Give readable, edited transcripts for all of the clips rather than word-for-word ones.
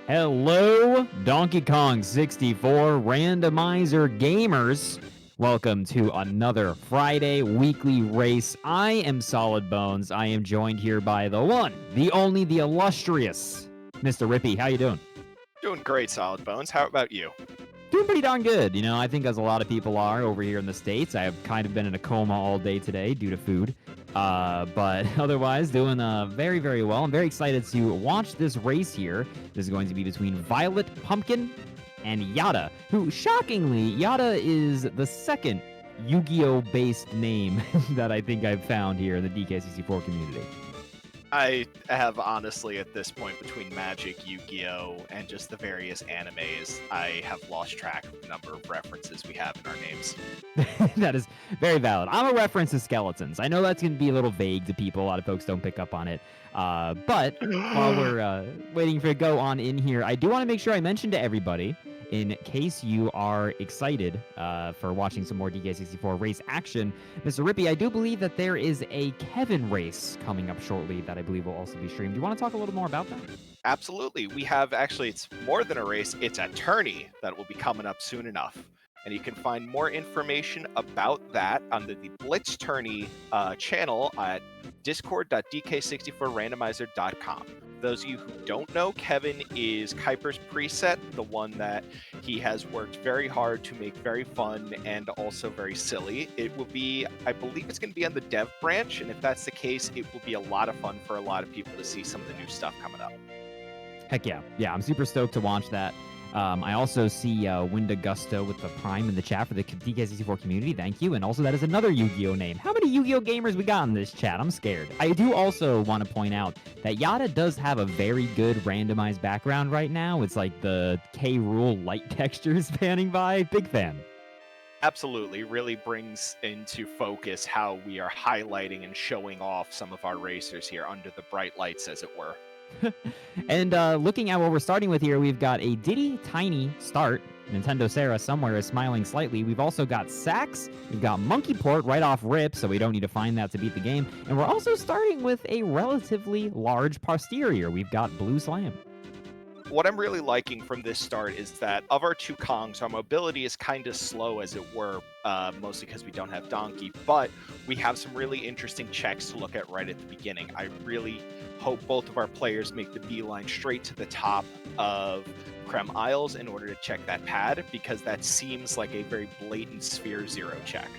Hello, Donkey Kong 64 Randomizer gamers. Welcome to another Friday weekly race. I am Solid Bones. I am joined here by the one, the only, the illustrious Mr. Rippy. How you doing? Doing great, Solid Bones. How about you? Doing pretty darn good. You know, I think as a lot of people are over here in the States. I have kind of been in a coma all day today due to food. But otherwise, doing very, very well. I'm very excited to watch this race here. This is going to be between VioletPumpkin and Yata, who, shockingly, Yata is the second Yu-Gi-Oh! Based name that I think I've found here in the DK64 community. I have honestly, at this point, between Magic, Yu-Gi-Oh, and just the various animes, I have lost track of the number of references we have in our names. That is very valid. I'm a reference to skeletons. I know that's going to be a little vague to people. A lot of folks don't pick up on it. But while we're waiting for it to go on in here, I do want to make sure I mention to everybody, in case you are excited for watching some more DK64 race action, Mr. Rippy, I do believe that there is a Kevin race coming up shortly that I believe will also be streamed. Do you want to talk a little more about that? Absolutely. We have, actually, it's more than a race. It's a tourney that will be coming up soon enough. And you can find more information about that on the Blitz Tourney channel at discord.dk64randomizer.com. Those of you who don't know, Kevin is Kuiper's preset, the one that he has worked very hard to make very fun and also very silly. It will be, I believe it's going to be on the dev branch, and if that's the case, it will be a lot of fun for a lot of people to see some of the new stuff coming up. Heck yeah. Yeah, I'm super stoked to watch that. I also see Winda Gusto with the Prime in the chat for the DK64 community. Thank you. And also, that is another Yu-Gi-Oh name. How many Yu-Gi-Oh gamers we got in this chat? I'm scared. I do also want to point out that Yata does have a very good randomized background right now. It's like the K. Rool light textures panning by. Big fan. Absolutely. Really brings into focus how we are highlighting and showing off some of our racers here under the bright lights, as it were. And looking at what we're starting with here, we've got a Diddy Tiny start. Nintendo Sarah somewhere is smiling slightly. We've also got Sax. We've got Monkey Port right off rip, so we don't need to find that to beat the game. And we're also starting with a relatively large posterior. We've got Blue Slam. What I'm really liking from this start is that of our two Kongs, our mobility is kind of slow, as it were, mostly because we don't have Donkey, but we have some really interesting checks to look at right at the beginning. I really hope both of our players make the beeline straight to the top of Creme Isles in order to check that pad, because that seems like a very blatant Sphere Zero check.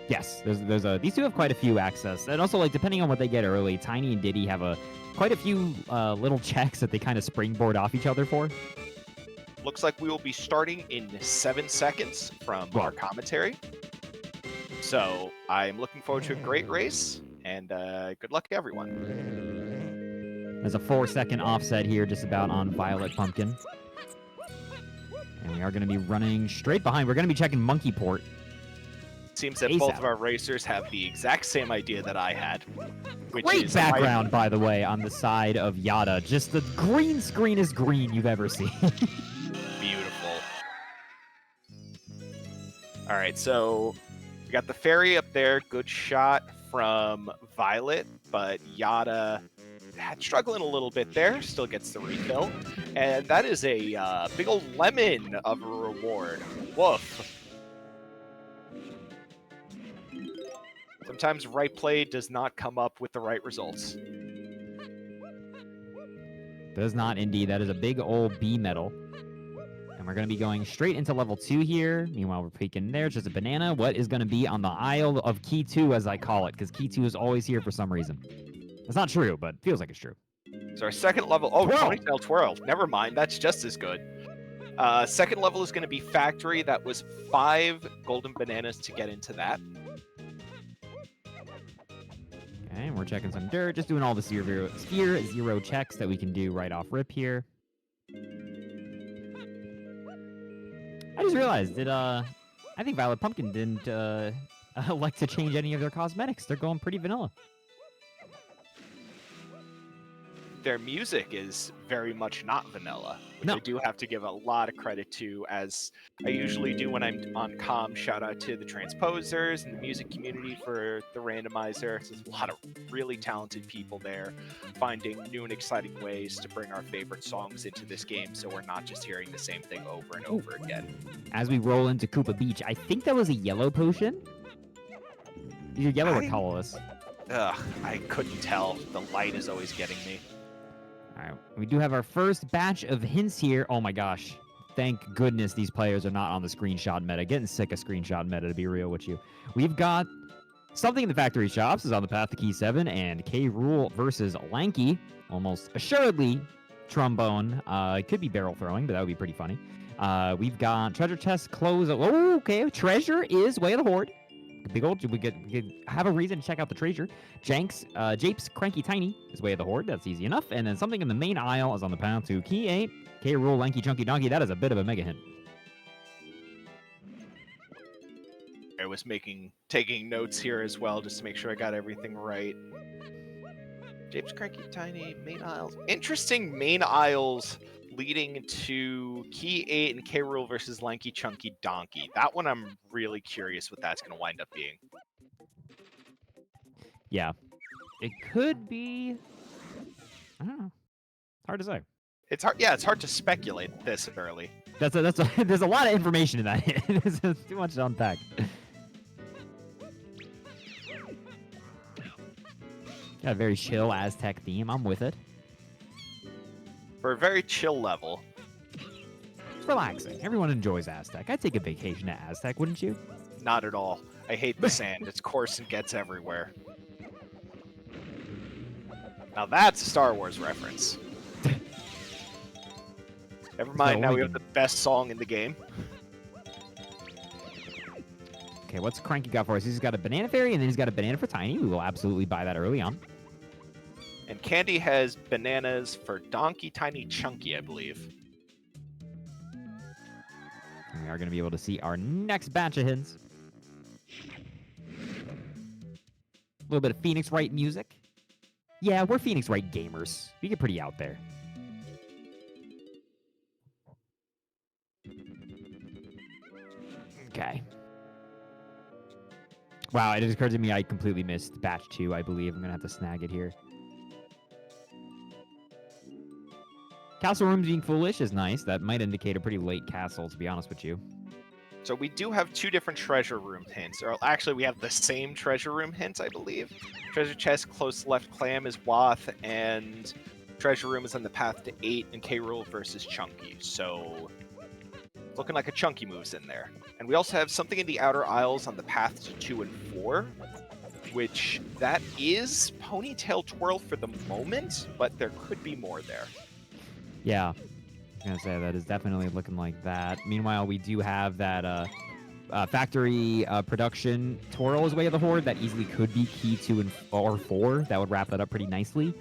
Yes, these two have quite a few access, and also, like, depending on what they get early, Tiny and Diddy have quite a few little checks that they kind of springboard off each other for. Looks like we will be starting in 7 seconds from our commentary. So I'm looking forward to a great race, and good luck, everyone. There's a 4-second offset here just about on VioletPumpkin. And we are going to be running straight behind. We're going to be checking Monkey Port. Seems that both of our racers have the exact same idea that I had. Which Great is background, by the way, on the side of Yata. Just the green screenest green you've ever seen. Beautiful. All right, so we got the ferry up there. Good shot from Violet, but Yata struggling a little bit there. Still gets the refill. And that is a big old lemon of a reward. Woof. Sometimes right play does not come up with the right results. Does not, indeed. That is a big old B medal. And we're going to be going straight into level 2 here. Meanwhile, we're peeking there. It's just a banana. What is going to be on the Isle of Key 2, as I call it, because Key 2 is always here for some reason. It's not true, but feels like it's true. So our second level... Oh, Ponytail Twirl. Never mind. That's just as good. Second level is going to be Factory. That was 5 golden bananas to get into that. Okay, and we're checking some dirt. Just doing all the Sphere Zero checks that we can do right off rip here. I just realized that I think VioletPumpkin didn't like to change any of their cosmetics. They're going pretty vanilla. their music is very much not vanilla, which No. I do have to give a lot of credit to, as I usually do when I'm on comm. Shout out to the transposers and the music community for the randomizer. There's a lot of really talented people there finding new and exciting ways to bring our favorite songs into this game, so we're not just hearing the same thing over and over again. As we roll into Koopa Beach, I think that was a yellow potion. Either yellow or colorless. Ugh, I couldn't tell. The light is always getting me. All right, we do have our first batch of hints here. Oh my gosh. Thank goodness these players are not on the screenshot meta. Getting sick of screenshot meta, to be real with you. We've got something in the factory shops is on the path to Key 7, and K. Rool versus Lanky. Almost assuredly trombone. It could be barrel throwing, but that would be pretty funny. We've got treasure chest close. Oh, okay. Treasure is Way of the Horde. Big old, we could have a reason to check out the treasure. Japes Cranky Tiny is Way of the Horde. That's easy enough. And then something in the main aisle is on the path to Key 8. K. Rool, Lanky Chunky Donkey. That is a bit of a mega hint. I was taking notes here as well, just to make sure I got everything right. Japes Cranky Tiny, main aisles. Interesting main aisles leading to Key 8 and K. Rool versus Lanky Chunky Donkey. That one I'm really curious what that's going to wind up being. Yeah. It could be... I don't know. Hard to say. It's hard. Yeah, it's hard to speculate this early. There's a lot of information in that. There's too much to unpack. Got a very chill Aztec theme. I'm with it. For a very chill level. It's relaxing. Everyone enjoys Aztec. I'd take a vacation to Aztec, wouldn't you? Not at all. I hate the sand. It's coarse and gets everywhere. Now that's a Star Wars reference. Never mind, now we have the best song in the game. Okay, what's Cranky got for us? He's got a banana fairy, and then he's got a banana for Tiny. We will absolutely buy that early on. And Candy has bananas for Donkey, Tiny, Chunky, I believe. And we are going to be able to see our next batch of hints. A little bit of Phoenix Wright music. Yeah, we're Phoenix Wright gamers. We get pretty out there. Okay. Wow, it just occurred to me I completely missed batch 2, I believe. I'm going to have to snag it here. Castle rooms being foolish is nice. That might indicate a pretty late castle, to be honest with you. So we do have two different treasure room hints. Or actually, we have the same treasure room hints, I believe. Treasure chest, close left clam is Wath, and treasure room is on the path to 8, and K. Rool versus Chunky. So looking like a Chunky moves in there. And we also have something in the outer aisles on the path to 2 and 4, which that is Ponytail Twirl for the moment, but there could be more there. Yeah, I was going to say that is definitely looking like that. Meanwhile, we do have that factory production Twirl is Way of the Horde. That easily could be Key 2 and or 4. That would wrap that up pretty nicely.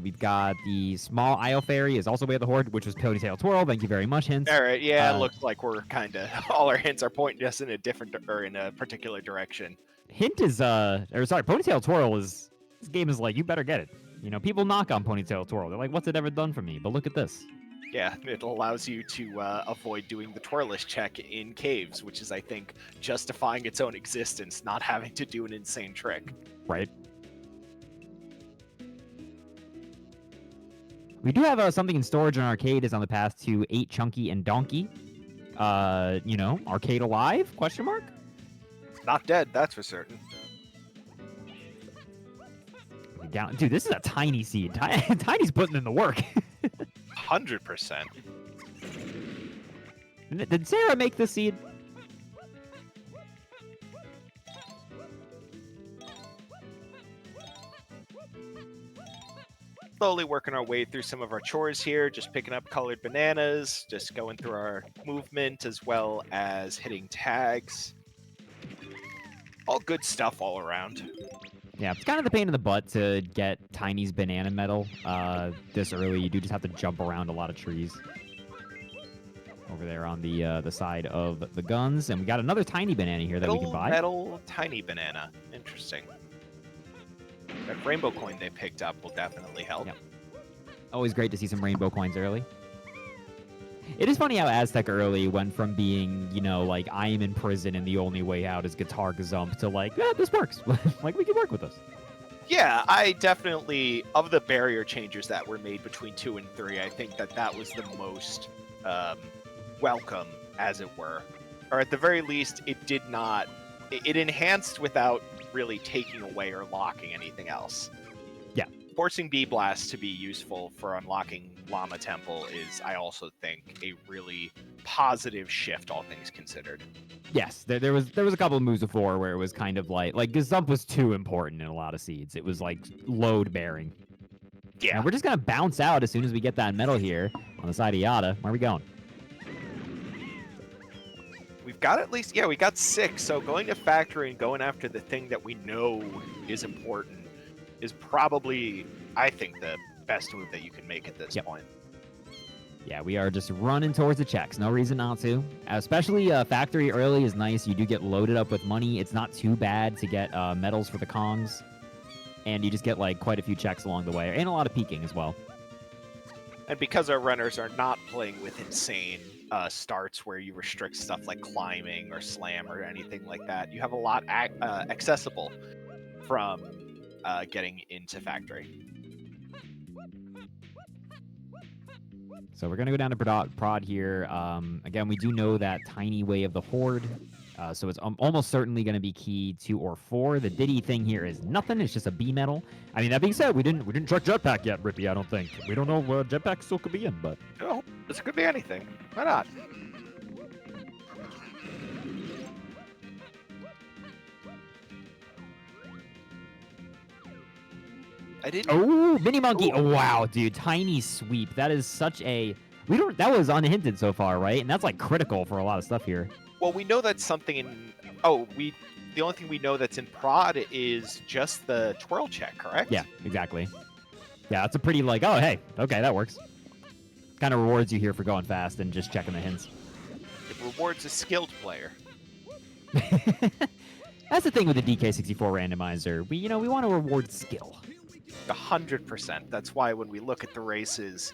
We've got the small Isle Fairy is also Way of the Horde, which was Ponytail Twirl. Thank you very much, hints. All right, yeah, it looks like we're kind of all our hints are pointing us in a different or in a particular direction. Hint is Ponytail Twirl is this game is like you better get it. You know, people knock on Ponytail Twirl. They're like, what's it ever done for me? But look at this. Yeah, it allows you to avoid doing the Twirlist check in caves, which is, I think, justifying its own existence, not having to do an insane trick. Right. We do have something in storage in arcade is on the path to 8 Chunky and Donkey. You know, arcade alive? Question mark? Not dead, that's for certain. Dude, this is a Tiny seed. Tiny's putting in the work. 100%. Did Sarah make this seed? Slowly working our way through some of our chores here, just picking up colored bananas, just going through our movement as well as hitting tags. All good stuff all around. Yeah, it's kind of the pain in the butt to get Tiny's banana medal this early. You do just have to jump around a lot of trees. Over there on the side of the guns. And we got another tiny banana here that we can buy. Metal tiny banana. Interesting. That rainbow coin they picked up will definitely help. Yep. Always great to see some rainbow coins early. It is funny how Aztec early went from being, you know, like, I am in prison and the only way out is guitar gazump to like, this works. Like, we can work with this. Yeah, I definitely, of the barrier changes that were made between 2 and 3, I think that was the most welcome, as it were. Or at the very least, it enhanced without really taking away or locking anything else. Yeah. Forcing B-Blast to be useful for unlocking Llama Temple is, I also think, a really positive shift, all things considered. Yes, there was a couple of moves before where it was kind of like Gazump was too important in a lot of seeds. It was like load bearing. Yeah. And we're just gonna bounce out as soon as we get that metal here on the side of Yata. Where are we going? We've got at least, we got 6. So going to factory and going after the thing that we know is important is probably, I think, the best move that you can make at this point. Yeah, we are just running towards the checks. No reason not to. Especially factory early is nice. You do get loaded up with money. It's not too bad to get medals for the Kongs. And you just get like quite a few checks along the way. And a lot of peeking as well. And because our runners are not playing with insane starts where you restrict stuff like climbing or slam or anything like that, you have a lot accessible from getting into factory. So we're going to go down to prod here. Again, we do know that tiny way of the horde. So it's almost certainly going to be key 2 or 4. The Diddy thing here is nothing. It's just a B metal. I mean, that being said, we didn't check jetpack yet, Rippy, I don't think. We don't know where jetpack still could be in, but... Oh, this could be anything. Why not? Oh, Mini Monkey. Oh, wow, dude. Tiny sweep. That is such a... That was unhinted so far, right? And that's like critical for a lot of stuff here. Well, we know that's something in... the only thing we know that's in prod is just the twirl check, correct? Yeah, exactly. Yeah, it's a pretty like, oh, hey, okay, that works. Kind of rewards you here for going fast and just checking the hints. It rewards a skilled player. That's the thing with the DK64 randomizer. We want to reward skill. 100%. That's why when we look at the races,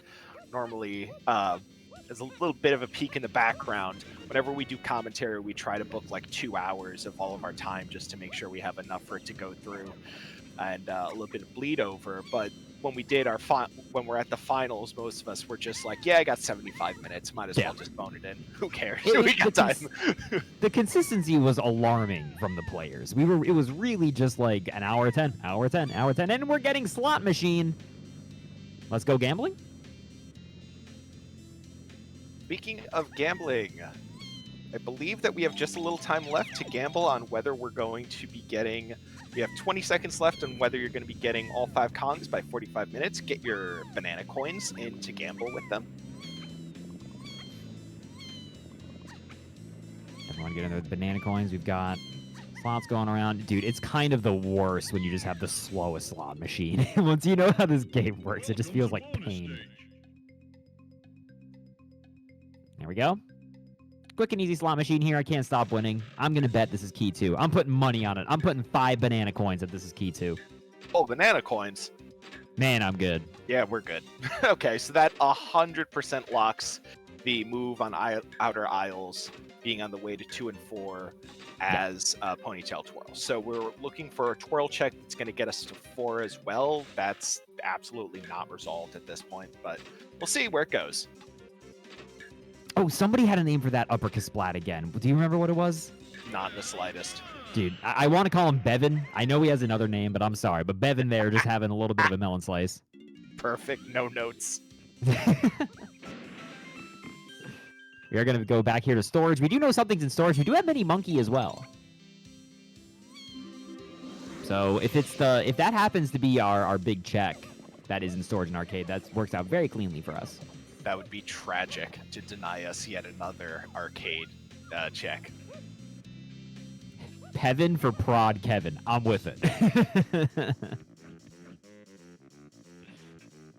normally there's a little bit of a peek in the background. Whenever we do commentary, we try to book like 2 hours of all of our time just to make sure we have enough for it to go through and a little bit of bleed over. But when we did when we're at the finals, most of us were just like, yeah, I got 75 minutes. Might as well just bone it in. Who cares? We got time. The consistency was alarming from the players. It was really just like an hour 10, hour 10, hour 10, and we're getting slot machine. Let's go gambling. Speaking of gambling, I believe that we have just a little time left to gamble on whether we're going to be getting... We have 20 seconds left on whether you're going to be getting all 5 Kongs by 45 minutes. Get your banana coins in to gamble with them. Everyone get in those banana coins. We've got slots going around. Dude, it's kind of the worst when you just have the slowest slot machine. Once you know how this game works, it just feels like pain. There we go. Quick and easy slot machine here. I can't stop winning. I'm going to bet this is key 2. I'm putting money on it. I'm putting 5 banana coins that this is key 2. Oh, banana coins. Man, I'm good. Yeah, we're good. Okay, so that 100% locks the move on Outer Isles being on the way to 2 and 4 as Ponytail Twirl. So we're looking for a twirl check that's going to get us to 4 as well. That's absolutely not resolved at this point, but we'll see where it goes. Oh, somebody had a name for that upper Kasplat again. Do you remember what it was? Not in the slightest. Dude, I want to call him Bevan. I know he has another name, but I'm sorry. But Bevan there just having a little bit of a melon slice. Perfect. No notes. We are going to go back here to storage. We do know something's in storage. We do have Mini Monkey as well. So if that happens to be our big check that is in storage and arcade, that works out very cleanly for us. That would be tragic to deny us yet another arcade check. Pevin for prod Kevin. I'm with it.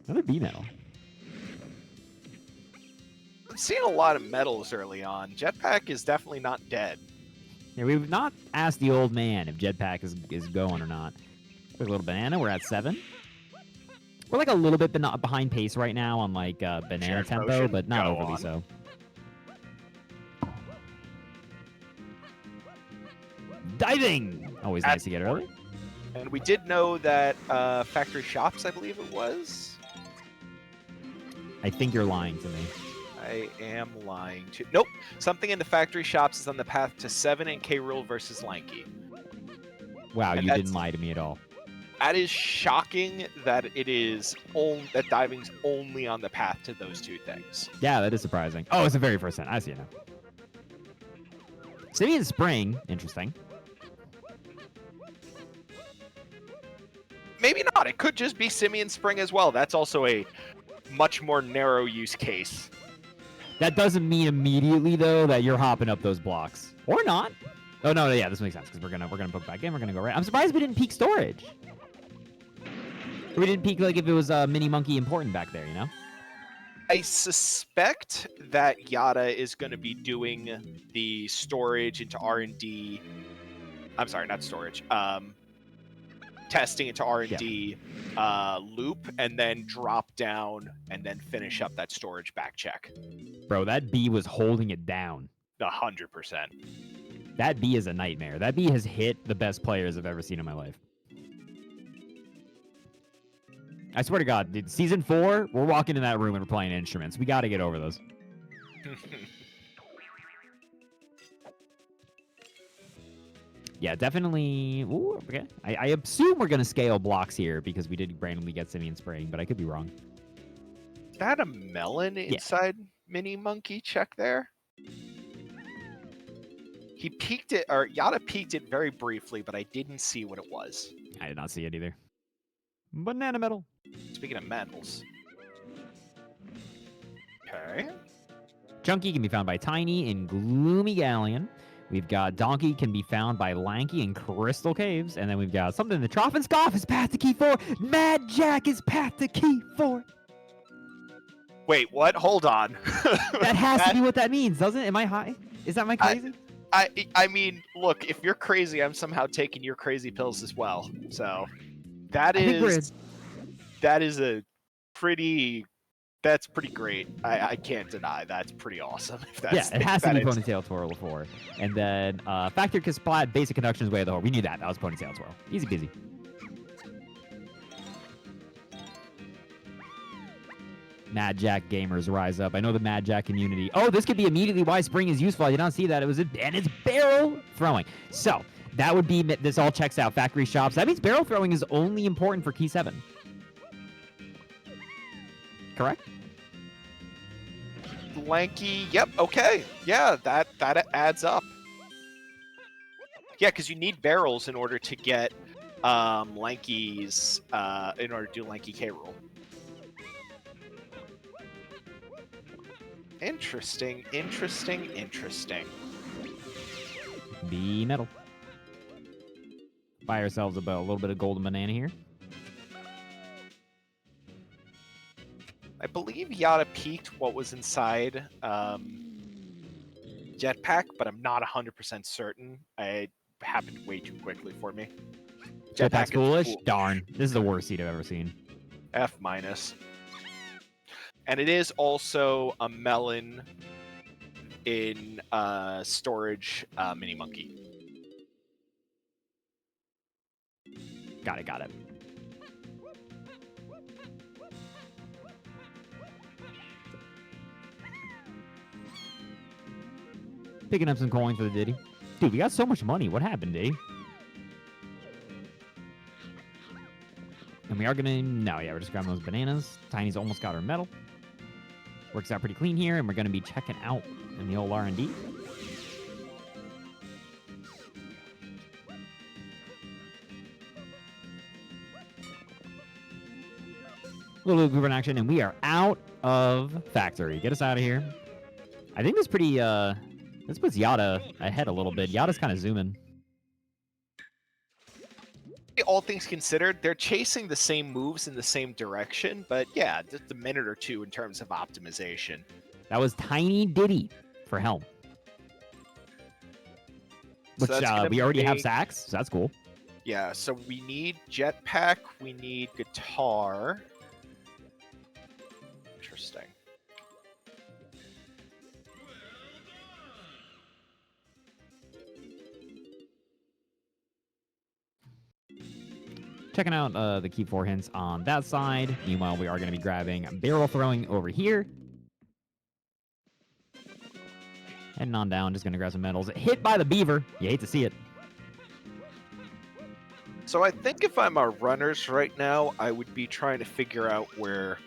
Another B metal. I'm seeing a lot of medals early on. Jetpack is definitely not dead. Yeah, we've not asked the old man if Jetpack is going or not. Quick little banana. We're at 7. We're like a little bit behind pace right now on like banana Shared tempo, motion, but not go overly on. so. Diving! Always nice to get early. And we did know that Factory Shops, I believe it was. I think you're lying to me. I am lying to. Nope. Something in the Factory Shops is on the path to 7 and K. Rool versus Lanky. Wow, And you didn't lie to me at all. That is shocking that it is that diving's only on the path to those two things. Yeah, that is surprising. Oh, it's the very first hint. I see it now. Simeon Spring, interesting. Maybe not. It could just be Simeon Spring as well. That's also a much more narrow use case. That doesn't mean immediately though that you're hopping up those blocks, or not. Oh no, yeah, this makes sense because we're gonna book back in. We're gonna go right. I'm surprised we didn't peak storage. We didn't peak like if it was Mini Monkey important back there, you know. I suspect that Yata is going to be doing the storage into R&D. I'm sorry, not storage. Testing into R&D loop, and then drop down and then finish up that storage back check. Bro, that bee was holding it down. 100%. That bee is a nightmare. That bee has hit the best players I've ever seen in my life. I swear to God, dude, season 4, we're walking in that room and we're playing instruments. We got to get over those. Yeah, definitely. Ooh, okay. I assume we're going to scale blocks here because we did randomly get Simeon Spring, but I could be wrong. Is that a melon inside Mini Monkey check there? He peeked it, or Yata peeked it very briefly, but I didn't see what it was. I did not see it either. Banana medal. Speaking of medals. Okay. Chunky can be found by Tiny in Gloomy Galleon. We've got Donkey can be found by Lanky in Crystal Caves. And then we've got something in the Trough and Scoff is path to key 4. Mad Jack is path to key 4. Wait, what? Hold on. That has to be what that means, doesn't it? Am I high? Is that my crazy? I mean, look, if you're crazy, I'm somehow taking your crazy pills as well. So that's pretty great. I can't deny that's pretty awesome. If that's, yeah, it has to be Ponytail Twirl 4. And then Factor Splat, Basic Conduction is way of the whole. We knew that. That was Ponytail Twirl. Easy peasy. Mad Jack gamers rise up. I know the Mad Jack community. Oh, this could be immediately why Spring is useful. I did not see that. And it's barrel throwing. So that would be, this all checks out. Factory Shops. That means barrel throwing is only important for key 7. Correct? Lanky, yep, okay. Yeah, that adds up. Yeah, because you need barrels in order to get Lanky's, in order to do Lanky K. Rool. Interesting. The metal. Buy ourselves a little bit of golden banana here. I believe Yata peeked what was inside Jetpack, but I'm not 100% certain. It happened way too quickly for me. Jetpack's foolish? Darn. This is the worst seed I've ever seen. F-. And it is also a melon in storage Mini Monkey. Got it. Picking up some coin for the Diddy. Dude, we got so much money. What happened, Diddy? And we are gonna... No, yeah, we're just grabbing those bananas. Tiny's almost got her medal. Works out pretty clean here, and we're gonna be checking out in the old R&D. Little group in action, and we are out of factory. Get us out of here. I think this pretty... This puts Yata ahead a little bit. Yata's kind of zooming. All things considered, they're chasing the same moves in the same direction, but yeah, just a minute or two in terms of optimization. That was Tiny Diddy for Helm. Which we already have sax, so that's cool. Yeah, so we need Jetpack, we need Guitar. Interesting. Checking out the key 4 hints on that side. Meanwhile, we are going to be grabbing barrel throwing over here. Heading on down, just going to grab some medals. Hit by the beaver. You hate to see it. So I think if I'm a runners right now, I would be trying to figure out where...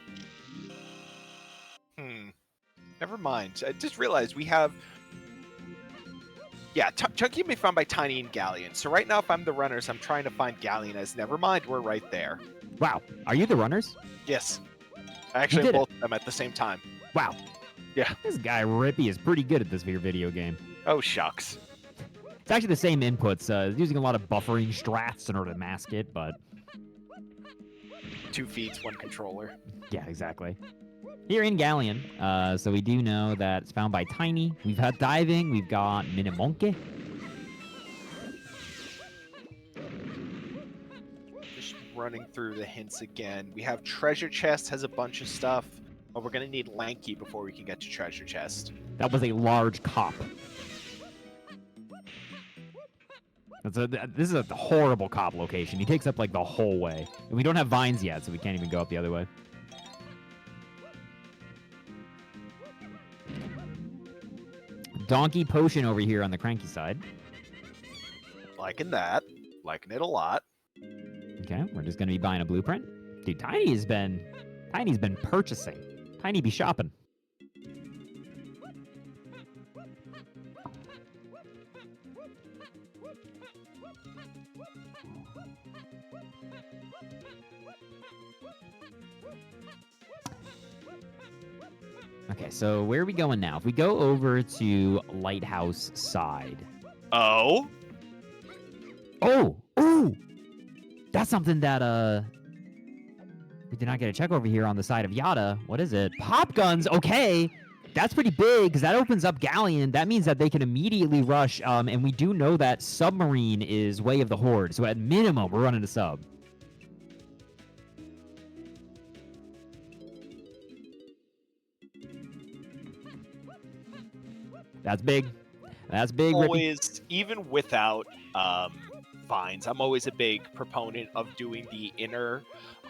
Never mind. I just realized we have... Yeah, Chunky may be found by Tiny and Galleon. So right now, if I'm the runners, I'm trying to find Galleon as never mind, we're right there. Wow. Are you the runners? Yes. I actually have both of them at the same time. Wow. Yeah. This guy, Rippy, is pretty good at this video game. Oh, shucks. It's actually the same inputs. Using a lot of buffering strats in order to mask it, but... 2 feeds, 1 controller. Yeah, exactly. Here in Galleon, so we do know that it's found by Tiny. We've got diving. We've got Minimonke. Just running through the hints again. We have treasure chest, has a bunch of stuff. But we're going to need Lanky before we can get to treasure chest. That was a large cop. This is a horrible cop location. He takes up like the whole way. And we don't have vines yet, so we can't even go up the other way. Donkey potion over here on the cranky side. Liking that. Liking it a lot. Okay, we're just gonna be buying a blueprint. Dude, Tiny's been purchasing. Tiny be shopping. Okay, so where are we going now? If we go over to Lighthouse side. Oh? Oh! Ooh! That's something that, we did not get a check over here on the side of Yata. What is it? Pop guns! Okay! That's pretty big, because that opens up Galleon. That means that they can immediately rush, and we do know that Submarine is Way of the Horde, so at minimum, we're running a sub. That's big. That's big. Always, even without vines, I'm always a big proponent of doing the inner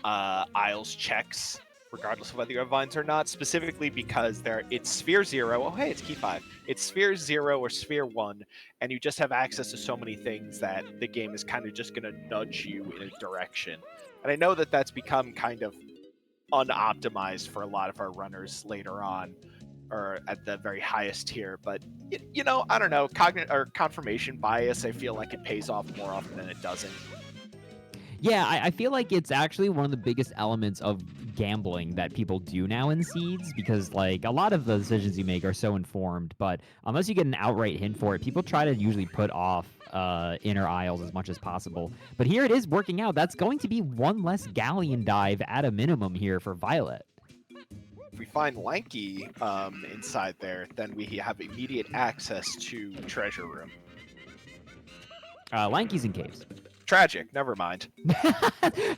aisles checks, regardless of whether you have vines or not, specifically because it's Sphere 0. Oh, hey, it's Key 5. It's Sphere 0 or Sphere 1, and you just have access to so many things that the game is kind of just going to nudge you in a direction. And I know that that's become kind of unoptimized for a lot of our runners later on, or at the very highest tier, but you know, I don't know, confirmation bias, I feel like it pays off more often than it doesn't. Yeah, I feel like it's actually one of the biggest elements of gambling that people do now in Seeds, because like a lot of the decisions you make are so informed, but unless you get an outright hint for it, people try to usually put off inner aisles as much as possible. But here it is working out. That's going to be one less Galleon dive at a minimum here for Violet. If we find Lanky inside there, then we have immediate access to Treasure Room. Lanky's in caves. Tragic. Never mind.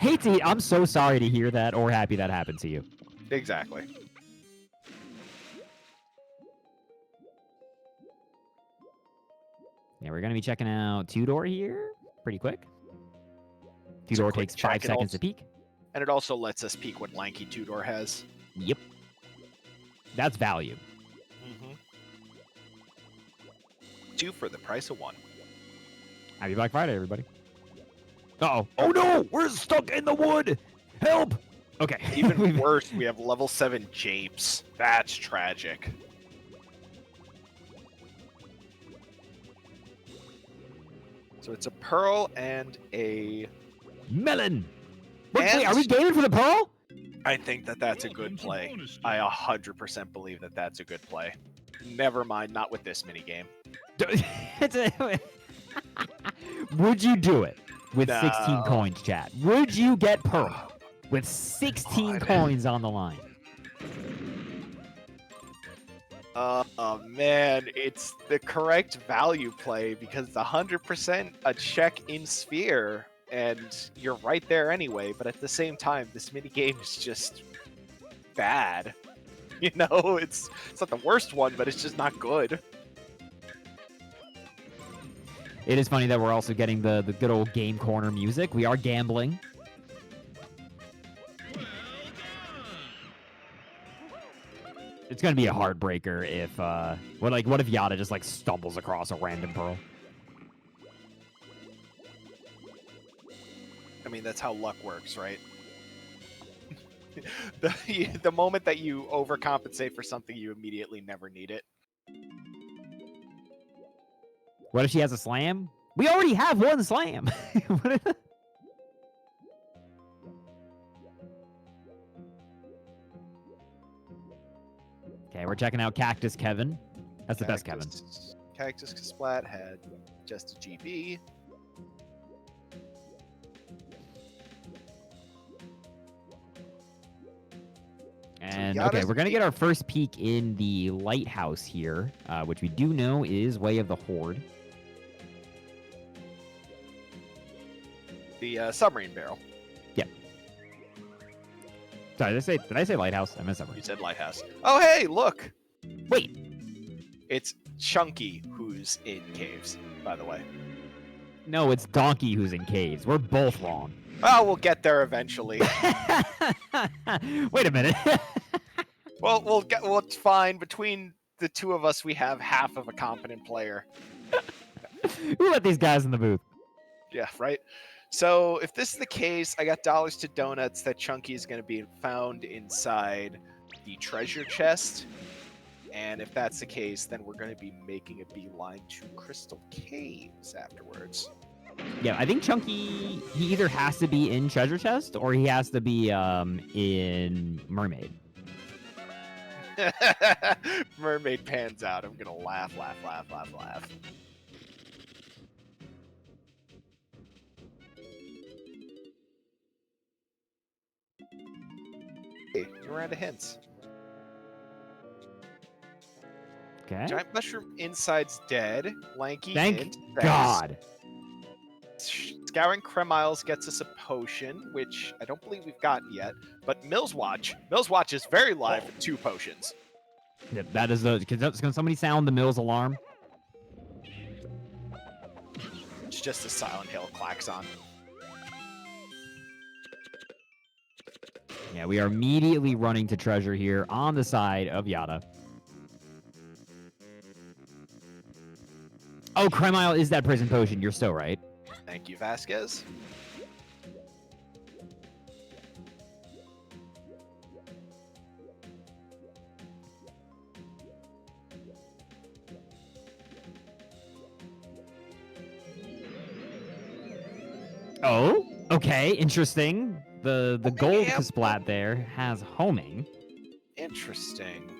Hey, T, I'm so sorry to hear that or happy that happened to you. Exactly. Yeah, we're going to be checking out Two-Door here pretty quick. Two-Door takes 5 seconds to peek. And it also lets us peek what Lanky Two-Door has. Yep. That's value. 2 for the price of 1. Happy Black Friday, everybody. Uh-oh. Oh, no! We're stuck in the wood! Help! Okay. Even worse, we have level 7 Japes. That's tragic. So it's a Pearl and a... Melon! Wait, are we gaming for the Pearl? I think that that's a good play. I 100% believe that that's a good play. Never mind, not with this minigame. Would you do it with 16 coins, chat? Would you get Pearl with 16 coins on the line? Oh man, it's the correct value play because it's 100% a check in Sphere, and you're right there anyway, but at the same time, this minigame is just bad. You know, it's not the worst one, but it's just not good. It is funny that we're also getting the good old game corner music. We are gambling. It's gonna be a heartbreaker if what if Yata just like stumbles across a random pearl? I mean, that's how luck works, right? the moment that you overcompensate for something, you immediately never need it. What if she has a slam? We already have one slam. Okay, we're checking out Cactus Kevin. That's the best Kevin. Cactus Splat had just a GB. And okay, we're gonna get our first peek in the lighthouse here, which we do know is Way of the Horde. The submarine barrel. Yep. Sorry, did I say lighthouse? I meant submarine. You said lighthouse. Oh, hey, look. Wait. It's Chunky who's in caves, by the way. No, it's Donkey who's in caves. We're both wrong. Oh, we'll get there eventually. Wait a minute. Well, it's fine. Between the two of us, we have half of a competent player. Who let these guys in the booth? Yeah, right? So if this is the case, I got dollars to donuts that Chunky is going to be found inside the treasure chest. And if that's the case, then we're going to be making a beeline to Crystal Caves afterwards. Yeah, I think Chunky, he either has to be in treasure chest or he has to be in mermaid. Mermaid pans out. I'm gonna laugh. Hey, you're out of hints. Okay. Giant mushroom inside's dead. Lanky. Thank God. Scouring Cremiles gets us a potion, which I don't believe we've gotten yet. But Mill's Watch is very live with 2 potions. Yeah, that is the. Can somebody sound the Mills alarm? It's just a Silent Hill klaxon. Yeah, we are immediately running to treasure here on the side of Yata. Oh, Cremile is that prison potion. You're still right. Thank you, Vasquez. Oh, okay, interesting. The gold splat there has homing. Interesting.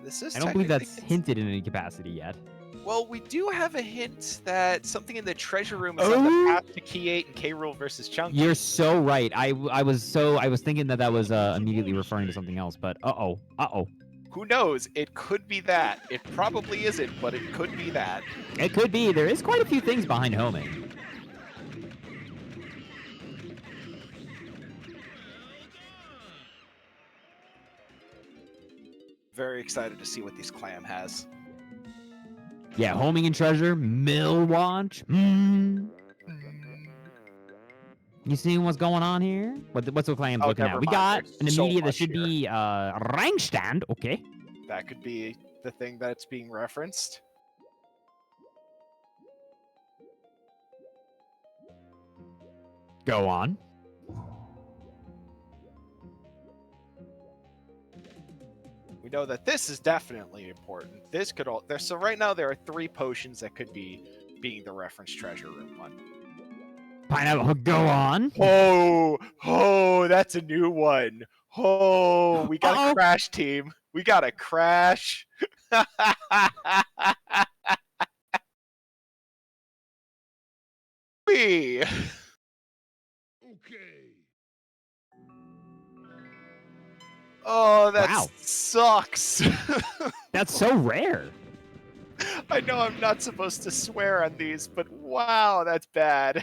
This is. I don't believe that's hinted in any capacity yet. Well, we do have a hint that something in the treasure room is on the path to Key 8 and K. Rool versus Chunky. You're so right. I was thinking that was immediately referring to something else, but uh-oh. Who knows? It could be that. It probably isn't, but it could be that. It could be. There is quite a few things behind homing. Very excited to see what this clam has. Yeah, homing and treasure, Mill Watch. You seeing what's going on here? What's the claim looking at? We got an immediate that should be rank stand. Okay. That could be the thing that's being referenced. Go on. We know that this is definitely important. This could all there. So right now there are 3 potions that could be being the reference treasure room one. Pineapple, go on. Oh, that's a new one. Oh, we got a crash team. We got a crash. Okay. Oh, that sucks. That's so rare. I know I'm not supposed to swear on these, but wow, that's bad.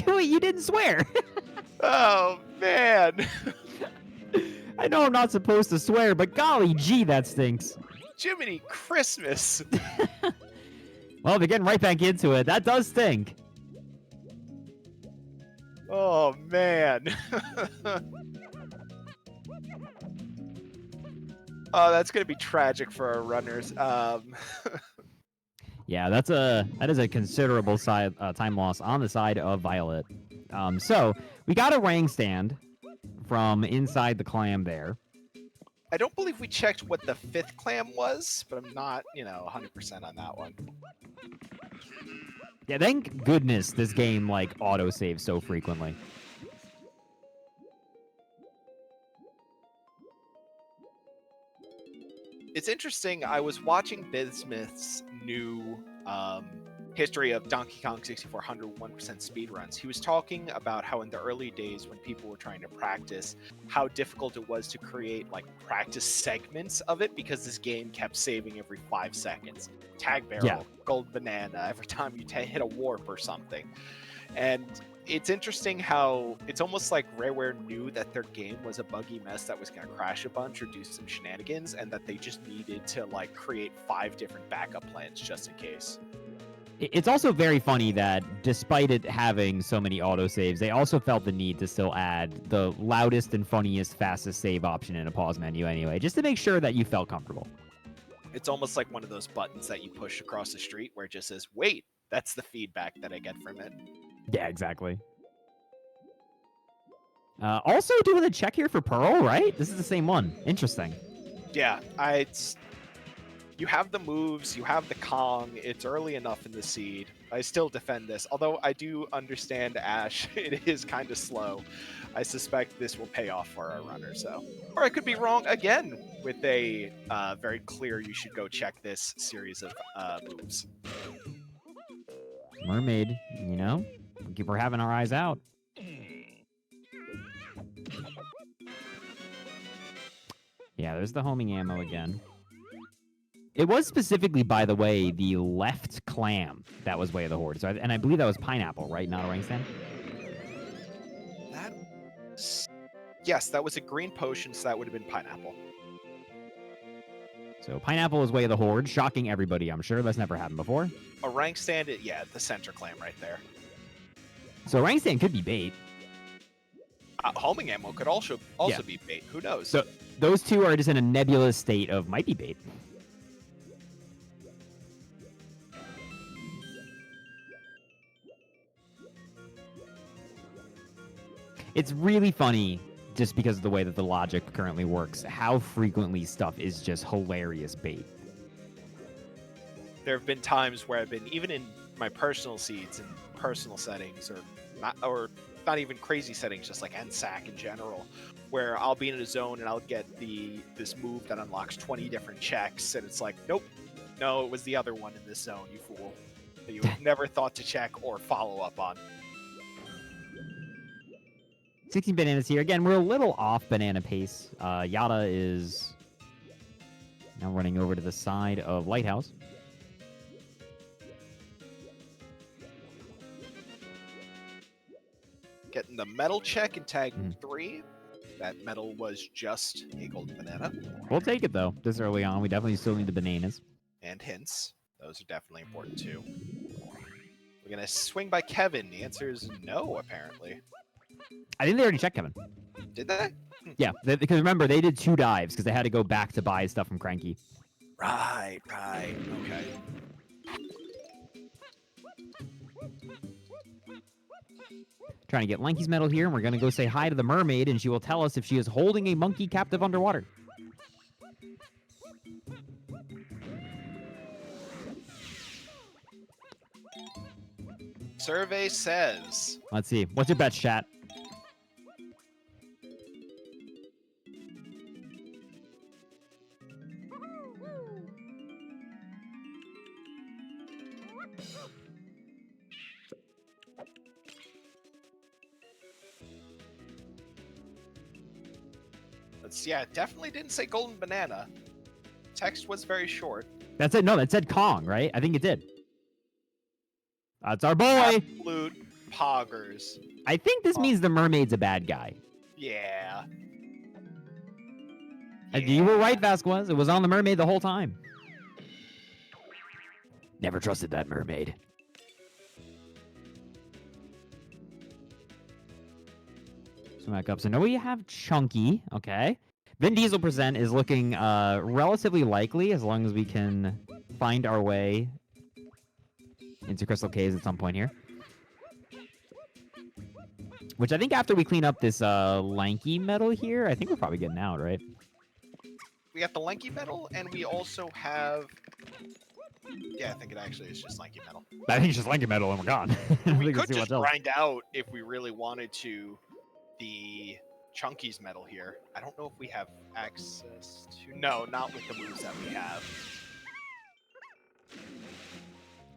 Wait, you didn't swear. Oh, man. I know I'm not supposed to swear, but golly gee, that stinks. Jiminy Christmas! Well, they're getting right back into it. That does stink. Oh, man. Oh, that's going to be tragic for our runners. Yeah, that is a considerable time loss on the side of Violet. So we got a rank stand from inside the clam there. I don't believe we checked what the 5th clam was, but I'm not, 100% on that one. Yeah, thank goodness this game like autosaves so frequently. It's interesting. I was watching Bismuth's new history of Donkey Kong 64 101% speedruns. He was talking about how in the early days when people were trying to practice, how difficult it was to create like practice segments of it because this game kept saving every 5 seconds. Tag barrel, gold banana, every time you hit a warp or something. And it's interesting how it's almost like Rareware knew that their game was a buggy mess that was going to crash a bunch or do some shenanigans, and that they just needed to like create 5 different backup plans just in case. It's also very funny that despite it having so many autosaves, they also felt the need to still add the loudest and funniest, fastest save option in a pause menu anyway, just to make sure that you felt comfortable. It's almost like one of those buttons that you push across the street where it just says, wait, that's the feedback that I get from it. Yeah, exactly. Also doing a check here for Pearl, right? This is the same one. Interesting. Yeah, you have the moves, you have the Kong, it's early enough in the seed. I still defend this, although I do understand Ash, it is kind of slow. I suspect this will pay off for our runner, so. Or I could be wrong again with a very clear you should go check this series of moves. Mermaid, we're having our eyes out. Yeah, there's the homing ammo again. It was specifically, by the way, the left clam that was Way of the Horde. And I believe that was pineapple, right? Not a ring stand? Yes, that was a green potion, so that would have been pineapple. So pineapple is Way of the Horde, shocking everybody, I'm sure. That's never happened before. A rank stand, yeah, the center clam right there. So rank stand could be bait. Homing ammo could also be bait. Who knows? So those two are just in a nebulous state of might be bait. It's really funny, just because of the way that the logic currently works, how frequently stuff is just hilarious bait. There have been times where I've been, even in my personal seeds and personal settings, or not even crazy settings, just like NSAC in general, where I'll be in a zone and I'll get this move that unlocks 20 different checks, and it's like, nope, no, it was the other one in this zone, you fool, that you never thought to check or follow up on. 16 bananas here. Again, we're a little off banana pace. Yata is now running over to the side of Lighthouse. Getting the metal check in tag 3. That metal was just a golden banana. We'll take it, though, this early on. We definitely still need the bananas. And hints. Those are definitely important, too. We're going to swing by Kevin. The answer is no, apparently. I think they already checked Kevin. Did they? Yeah, because remember, they did 2 dives because they had to go back to buy stuff from Cranky. Right. Okay. Trying to get Lanky's medal here, and we're going to go say hi to the mermaid, and she will tell us if she is holding a monkey captive underwater. Survey says... Let's see. What's your bet, chat? Yeah, definitely didn't say golden banana. Text was very short. That's it. No, that said Kong, right? I think it did. That's our boy. Absolute poggers. I think this means the mermaid's a bad guy. Yeah. You were right, Vasquez. It was on the mermaid the whole time. Never trusted that mermaid. So back up. So now we have Chunky. Okay. Vin Diesel present is looking relatively likely as long as we can find our way into Crystal Caves at some point here. Which I think after we clean up this lanky metal here, I think we're probably getting out, right? We got the lanky metal, and we also have... Yeah, I think it actually is just lanky metal. I think it's just lanky metal and we're gone. We could just grind out, if we really wanted to, the Chunky's metal here. I don't know if we have access to... No, not with the moves that we have.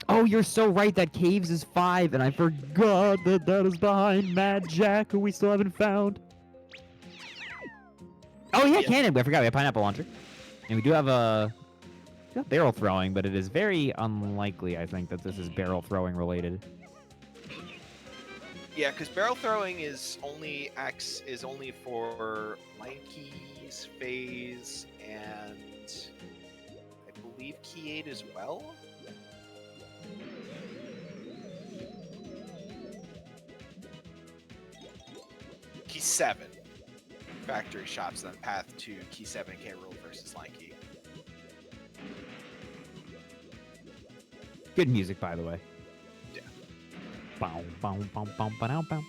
Oh, you're so right. That Caves is 5, and I forgot that that is behind Mad Jack, who we still haven't found. Oh, yeah, cannon. I forgot we have Pineapple Launcher. And we do have a barrel throwing, but it is very unlikely, I think, that this is barrel throwing related. Yeah, because barrel throwing is only for Lanky's phase, and I believe Key 8 as well? Key 7. Factory shops, then path to Key 7 K. Rool versus Lanky. Good music, by the way. Yeah. Bow, bow, bow, bow, bow, bow.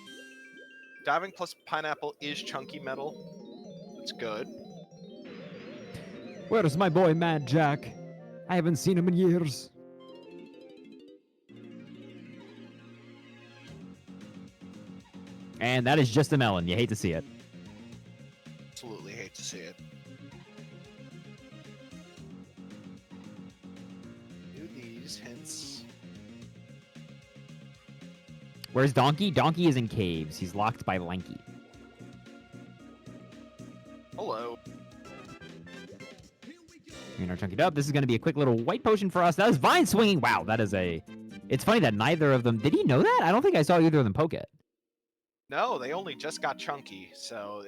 Diving plus pineapple is chunky metal. That's good. Where's my boy Mad Jack? I haven't seen him in years. And that is just a melon. You hate to see it. Absolutely hate to see it. Do these hints. Where's Donkey? Donkey is in caves. He's locked by Lanky. Hello. You're gonna chunk it up. This is gonna be a quick little white potion for us. That is vine swinging. Wow, that is a... It's funny that neither of them... Did he know that? I don't think I saw either of them poke it. No, they only just got chunky, so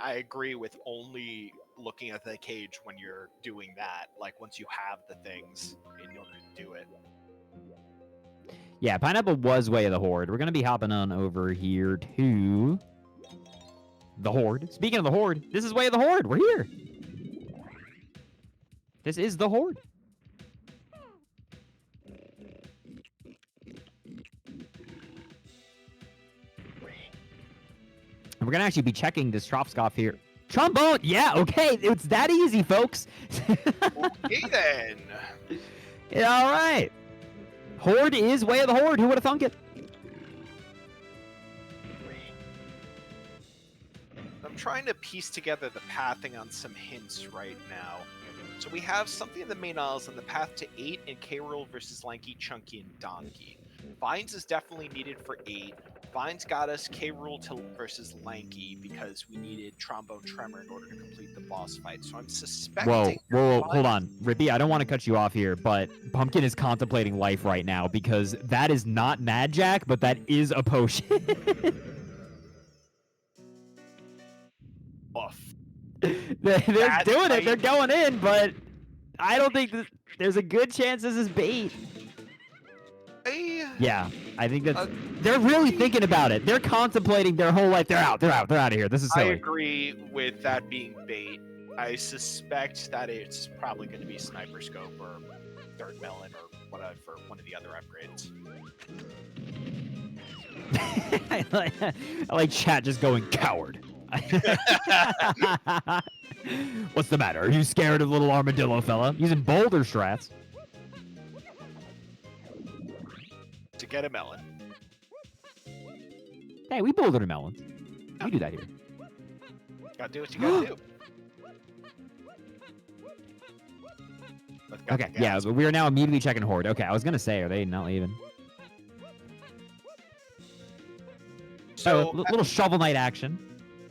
I agree with only looking at the cage when you're doing that. Like, once you have the things in order to do it. Yeah, Pineapple was Way of the Horde. We're going to be hopping on over here to the Horde. Speaking of the Horde, this is Way of the Horde. We're here. This is the Horde. And we're going to actually be checking this Tropscoff here. Trombone! Yeah, okay. It's that easy, folks. Okay, then. Yeah, all right. Horde is Way of the Horde. Who would have thunk it? I'm trying to piece together the pathing on some hints right now. So we have something in the main aisles on the path to 8 and K. Rool versus Lanky, Chunky, and Donkey. Vines is definitely needed for 8. Vines got us K. Rool versus Lanky because we needed Trombone Tremor in order to complete the boss fight. So I'm suspecting... Whoa, hold on. Rippy, I don't want to cut you off here, but Pumpkin is contemplating life right now because that is not Mad Jack, but that is a potion. Buff. They're doing it. They're going in, but I don't think there's a good chance this is bait. Yeah, I think that's... they're really thinking about it. They're contemplating their whole life. They're out of here. This is silly. I agree with that being bait. I suspect that it's probably going to be Sniper Scope or Third Melon or whatever for one of the other upgrades. I like chat just going coward. What's the matter? Are you scared of little armadillo fella? Using boulder strats. To get a melon. Hey, we bouldered a melon. We do that here. Gotta do what you gotta do. Okay, yeah, but we are now immediately checking Horde. Okay, I was gonna say, are they not leaving? So, little Shovel Knight action.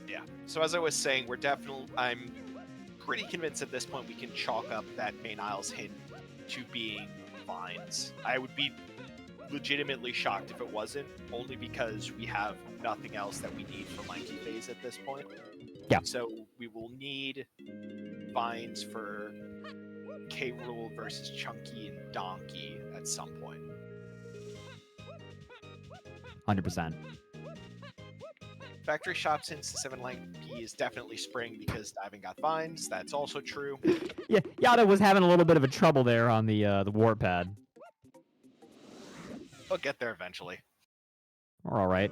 Yeah. So as I was saying, I'm pretty convinced at this point we can chalk up that main aisle's hint to being vines. I would be legitimately shocked if it wasn't, only because we have nothing else that we need for Lanky phase at this point. Yeah. So we will need vines for K. Rool versus Chunky and Donkey at some point. 100%. Factory Shop's Hints to 7 Lanky is definitely spring because diving got vines. That's also true. Yeah, Yata was having a little bit of a trouble there on the warpad. We'll get there eventually. We're all right.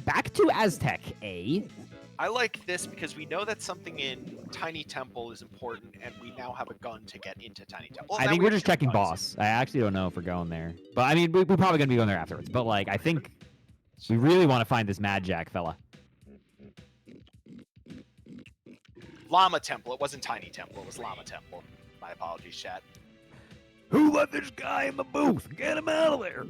Back to Aztec, eh? I like this because we know that something in Tiny Temple is important, and we now have a gun to get into Tiny Temple. I think we're just checking boss. I actually don't know if we're going there. But, I mean, we're probably going to be going there afterwards. But, like, I think we really want to find this Mad Jack fella. Llama Temple. It wasn't Tiny Temple. It was Llama Temple. My apologies, chat. Who let this guy in the booth? Get him out of there.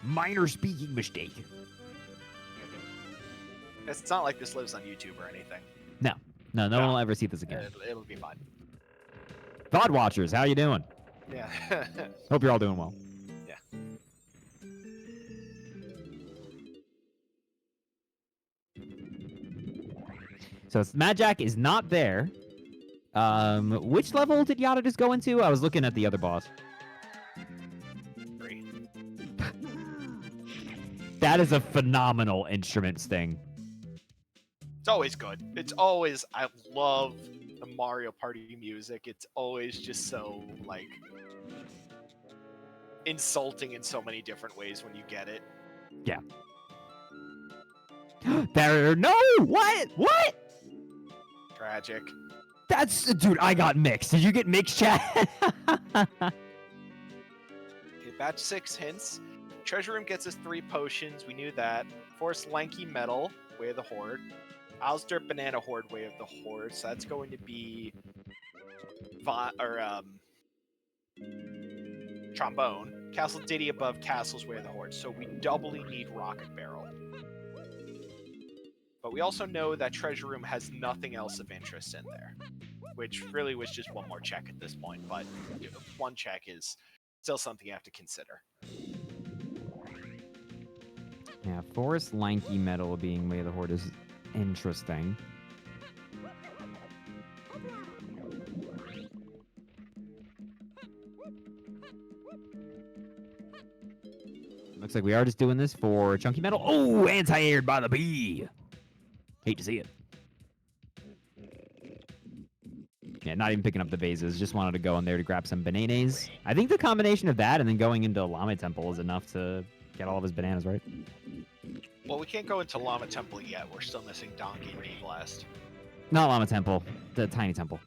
Minor speaking mistake. It's not like this lives on YouTube or anything. No one will ever see this again. It'll be fine. VOD watchers, how you doing? Yeah. Hope you're all doing well. Yeah. So Mad Jack is not there. Which level did Yata just go into? I was looking at the other boss. 3. That is a phenomenal instrument sting. It's always good. It's always, I love the Mario Party music. It's always just so, like, insulting in so many different ways when you get it. Yeah. No! What? Tragic. That's, dude, I got mixed. Did you get mixed, chat? Okay, batch 6 hints. Treasure Room gets us 3 potions. We knew that. Force Lanky Metal, Way of the Horde. Owlsdirt Banana Horde, Way of the Horde. So that's going to be Trombone. Castle Diddy above Castle's Way of the Horde. So we doubly need Rocket Barrel. But we also know that Treasure Room has nothing else of interest in there, which really was just one more check at this point. But one check is still something you have to consider. Yeah, Forest Lanky Metal being Way of the Horde is interesting. Looks like we are just doing this for Chunky Metal. Oh, anti-aired by the bee. Hate to see it. Yeah, not even picking up the vases. Just wanted to go in there to grab some bananas. I think the combination of that and then going into Llama Temple is enough to get all of his bananas, right? Well, we can't go into Llama Temple yet. We're still missing Donkey and Bean Blast. Not Llama Temple. The Tiny Temple.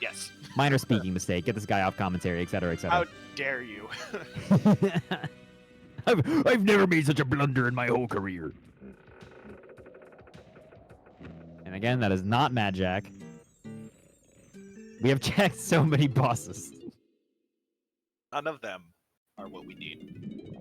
Yes. Minor speaking mistake. Get this guy off commentary, etc., etc. How dare you? I've never made such a blunder in my whole career. And again, that is not Mad Jack. We have checked so many bosses. None of them are what we need.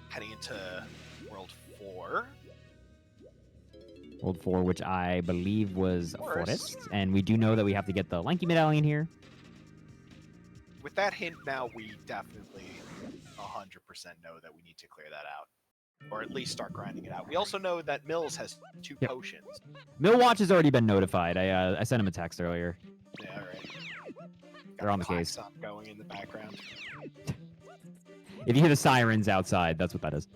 Heading into World 4. World 4, which I believe was Forest. And we do know that we have to get the Lanky Medallion here. With that hint now, we definitely 100% know that we need to clear that out. Or at least start grinding it out. We also know that Mills has 2 potions. Millwatch has already been notified. I sent him a text earlier. Yeah, alright. They're on the case. Song going in the background. If you hear the sirens outside, that's what that is.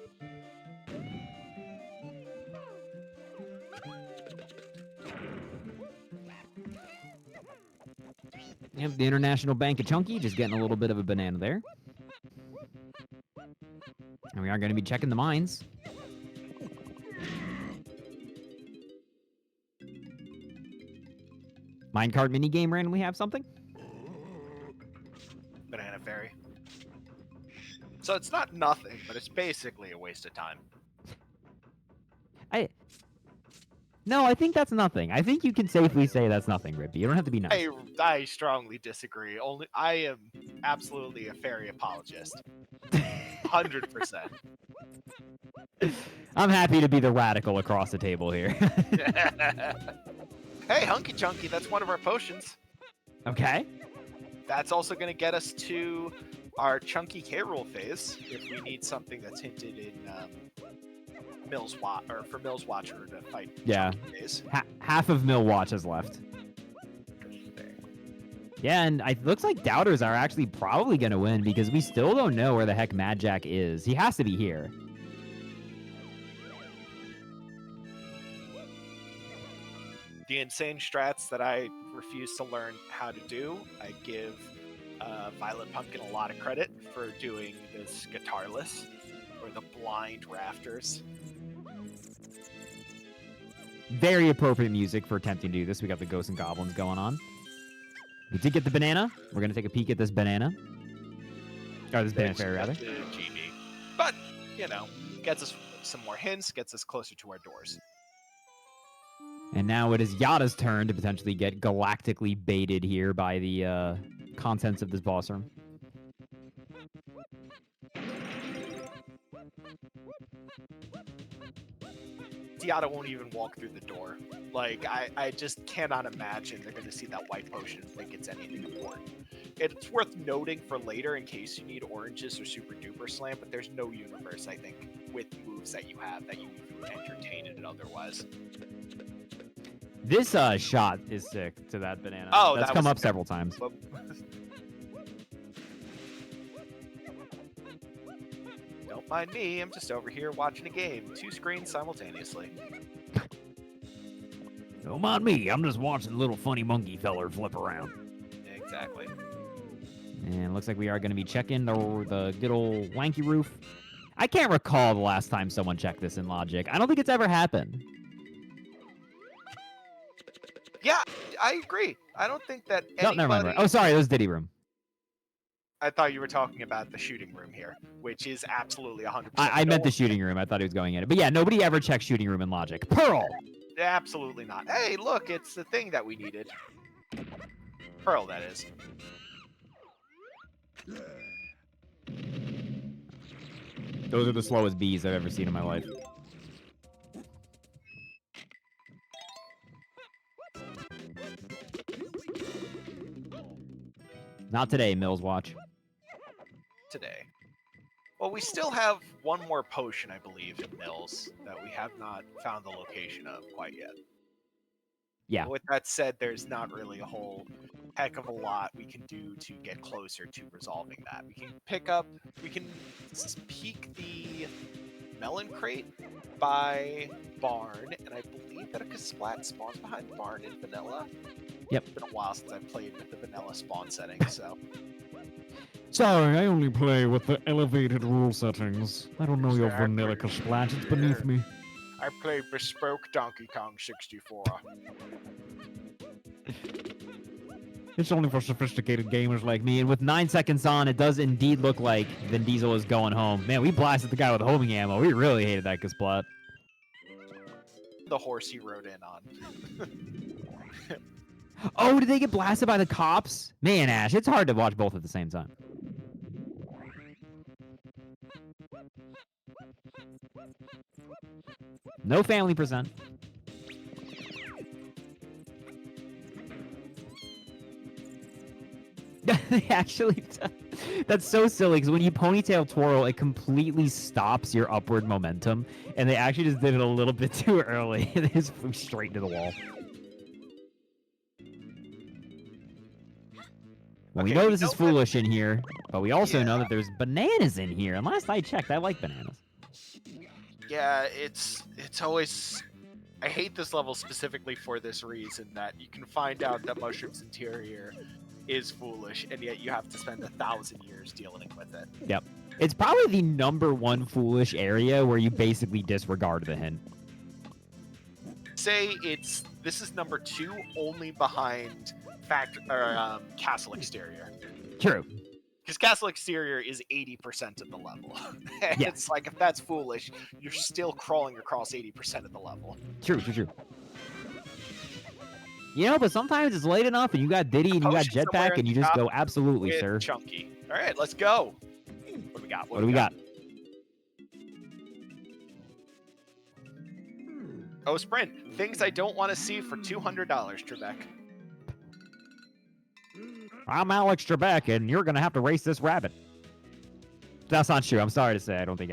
Yep, the International Bank of Chunky, just getting a little bit of a banana there. And we are going to be checking the mines. Minecart minigame randomly have something? Banana Fairy. So it's not nothing, but it's basically a waste of time. No, I think that's nothing. I think you can safely say that's nothing, Rippy. You don't have to be nice. I strongly disagree. I am absolutely a fairy apologist. 100%. I'm happy to be the radical across the table here. Hey, Hunky Chunky, that's one of our potions. Okay. That's also going to get us to our Chunky K-Rool phase if we need something that's hinted in for Mill's Watcher to fight Yeah. Chunky phase. Half of Mill Watch is left. Yeah, and it looks like Doubters are actually probably going to win because we still don't know where the heck Mad Jack is. He has to be here. The insane strats that I refuse to learn how to do, I give VioletPumpkin a lot of credit for doing this guitarless or the blind rafters. Very appropriate music for attempting to do this. We got the Ghosts and Goblins going on. We did get the banana. We're going to take a peek at this banana. Or this banana fairy, rather. GB. But, you know, gets us some more hints, gets us closer to our doors. And now it is Yata's turn to potentially get galactically baited here by the contents of this boss room. Yata won't even walk through the door. Like, I just cannot imagine they're going to see that white potion and think it's anything important. It's worth noting for later in case you need oranges or super duper slam, but there's no universe, I think, with moves that you have that you would entertain it otherwise. This shot is sick to that banana. Oh, that's come up several times. Don't mind me, I'm just over here watching a game. 2 screens simultaneously. Don't mind me, I'm just watching little funny monkey feller flip around. Exactly. And it looks like we are going to be checking the good old wanky roof. I can't recall the last time someone checked this in Logic. I don't think it's ever happened. Yeah, I agree. I don't think that anybody... No, never mind. Oh, sorry, it was Diddy Room. I thought you were talking about the shooting room here, which is absolutely 100%. I meant the shooting room. I thought he was going in it. But yeah, nobody ever checks shooting room in Logic. Pearl! Absolutely not. Hey, look, it's the thing that we needed. Pearl, that is. Those are the slowest bees I've ever seen in my life. Not today, Mills Watch. Today. Well, we still have one more potion, I believe, in Mills that we have not found the location of quite yet. Yeah. But with that said, there's not really a whole heck of a lot we can do to get closer to resolving that. We can peek the melon crate by barn, and I believe that a Kasplat spawns behind barn in vanilla. Yep. It's been a while since I've played with the vanilla spawn setting, so. Sorry, I only play with the elevated rule settings. I don't know your vanilla Kasplat, it's beneath me. I play bespoke Donkey Kong 64. It's only for sophisticated gamers like me, and with 9 seconds on, it does indeed look like Vin Diesel is going home. Man, we blasted the guy with homing ammo. We really hated that Kasplat. The horse he rode in on. Oh, did they get blasted by the cops? Man, Ash, it's hard to watch both at the same time. No family percent. Actually, that's so silly because when you ponytail twirl, it completely stops your upward momentum, and they actually just did it a little bit too early. They just flew straight into the wall. Well, we know this is foolish in here, but we also know that there's bananas in here. And last I checked, I like bananas. Yeah, it's always... I hate this level specifically for this reason, that you can find out that Mushroom's interior is foolish, and yet you have to spend 1,000 years dealing with it. Yep. It's probably the #1 foolish area where you basically disregard the hint. Say this is number 2, only behind Castle Exterior. True. Because Castle Exterior is 80% of the level. And it's like, if that's foolish, you're still crawling across 80% of the level. True. You know, but sometimes it's late enough and you got Diddy and you got Jetpack and you just go, absolutely, sir. Chunky. All right, let's go. What do we got? What do we got? Oh, sprint. Things I don't want to see for $200, Trebek. I'm Alex Trebek, and you're going to have to race this rabbit. That's not true. I'm sorry to say. I don't think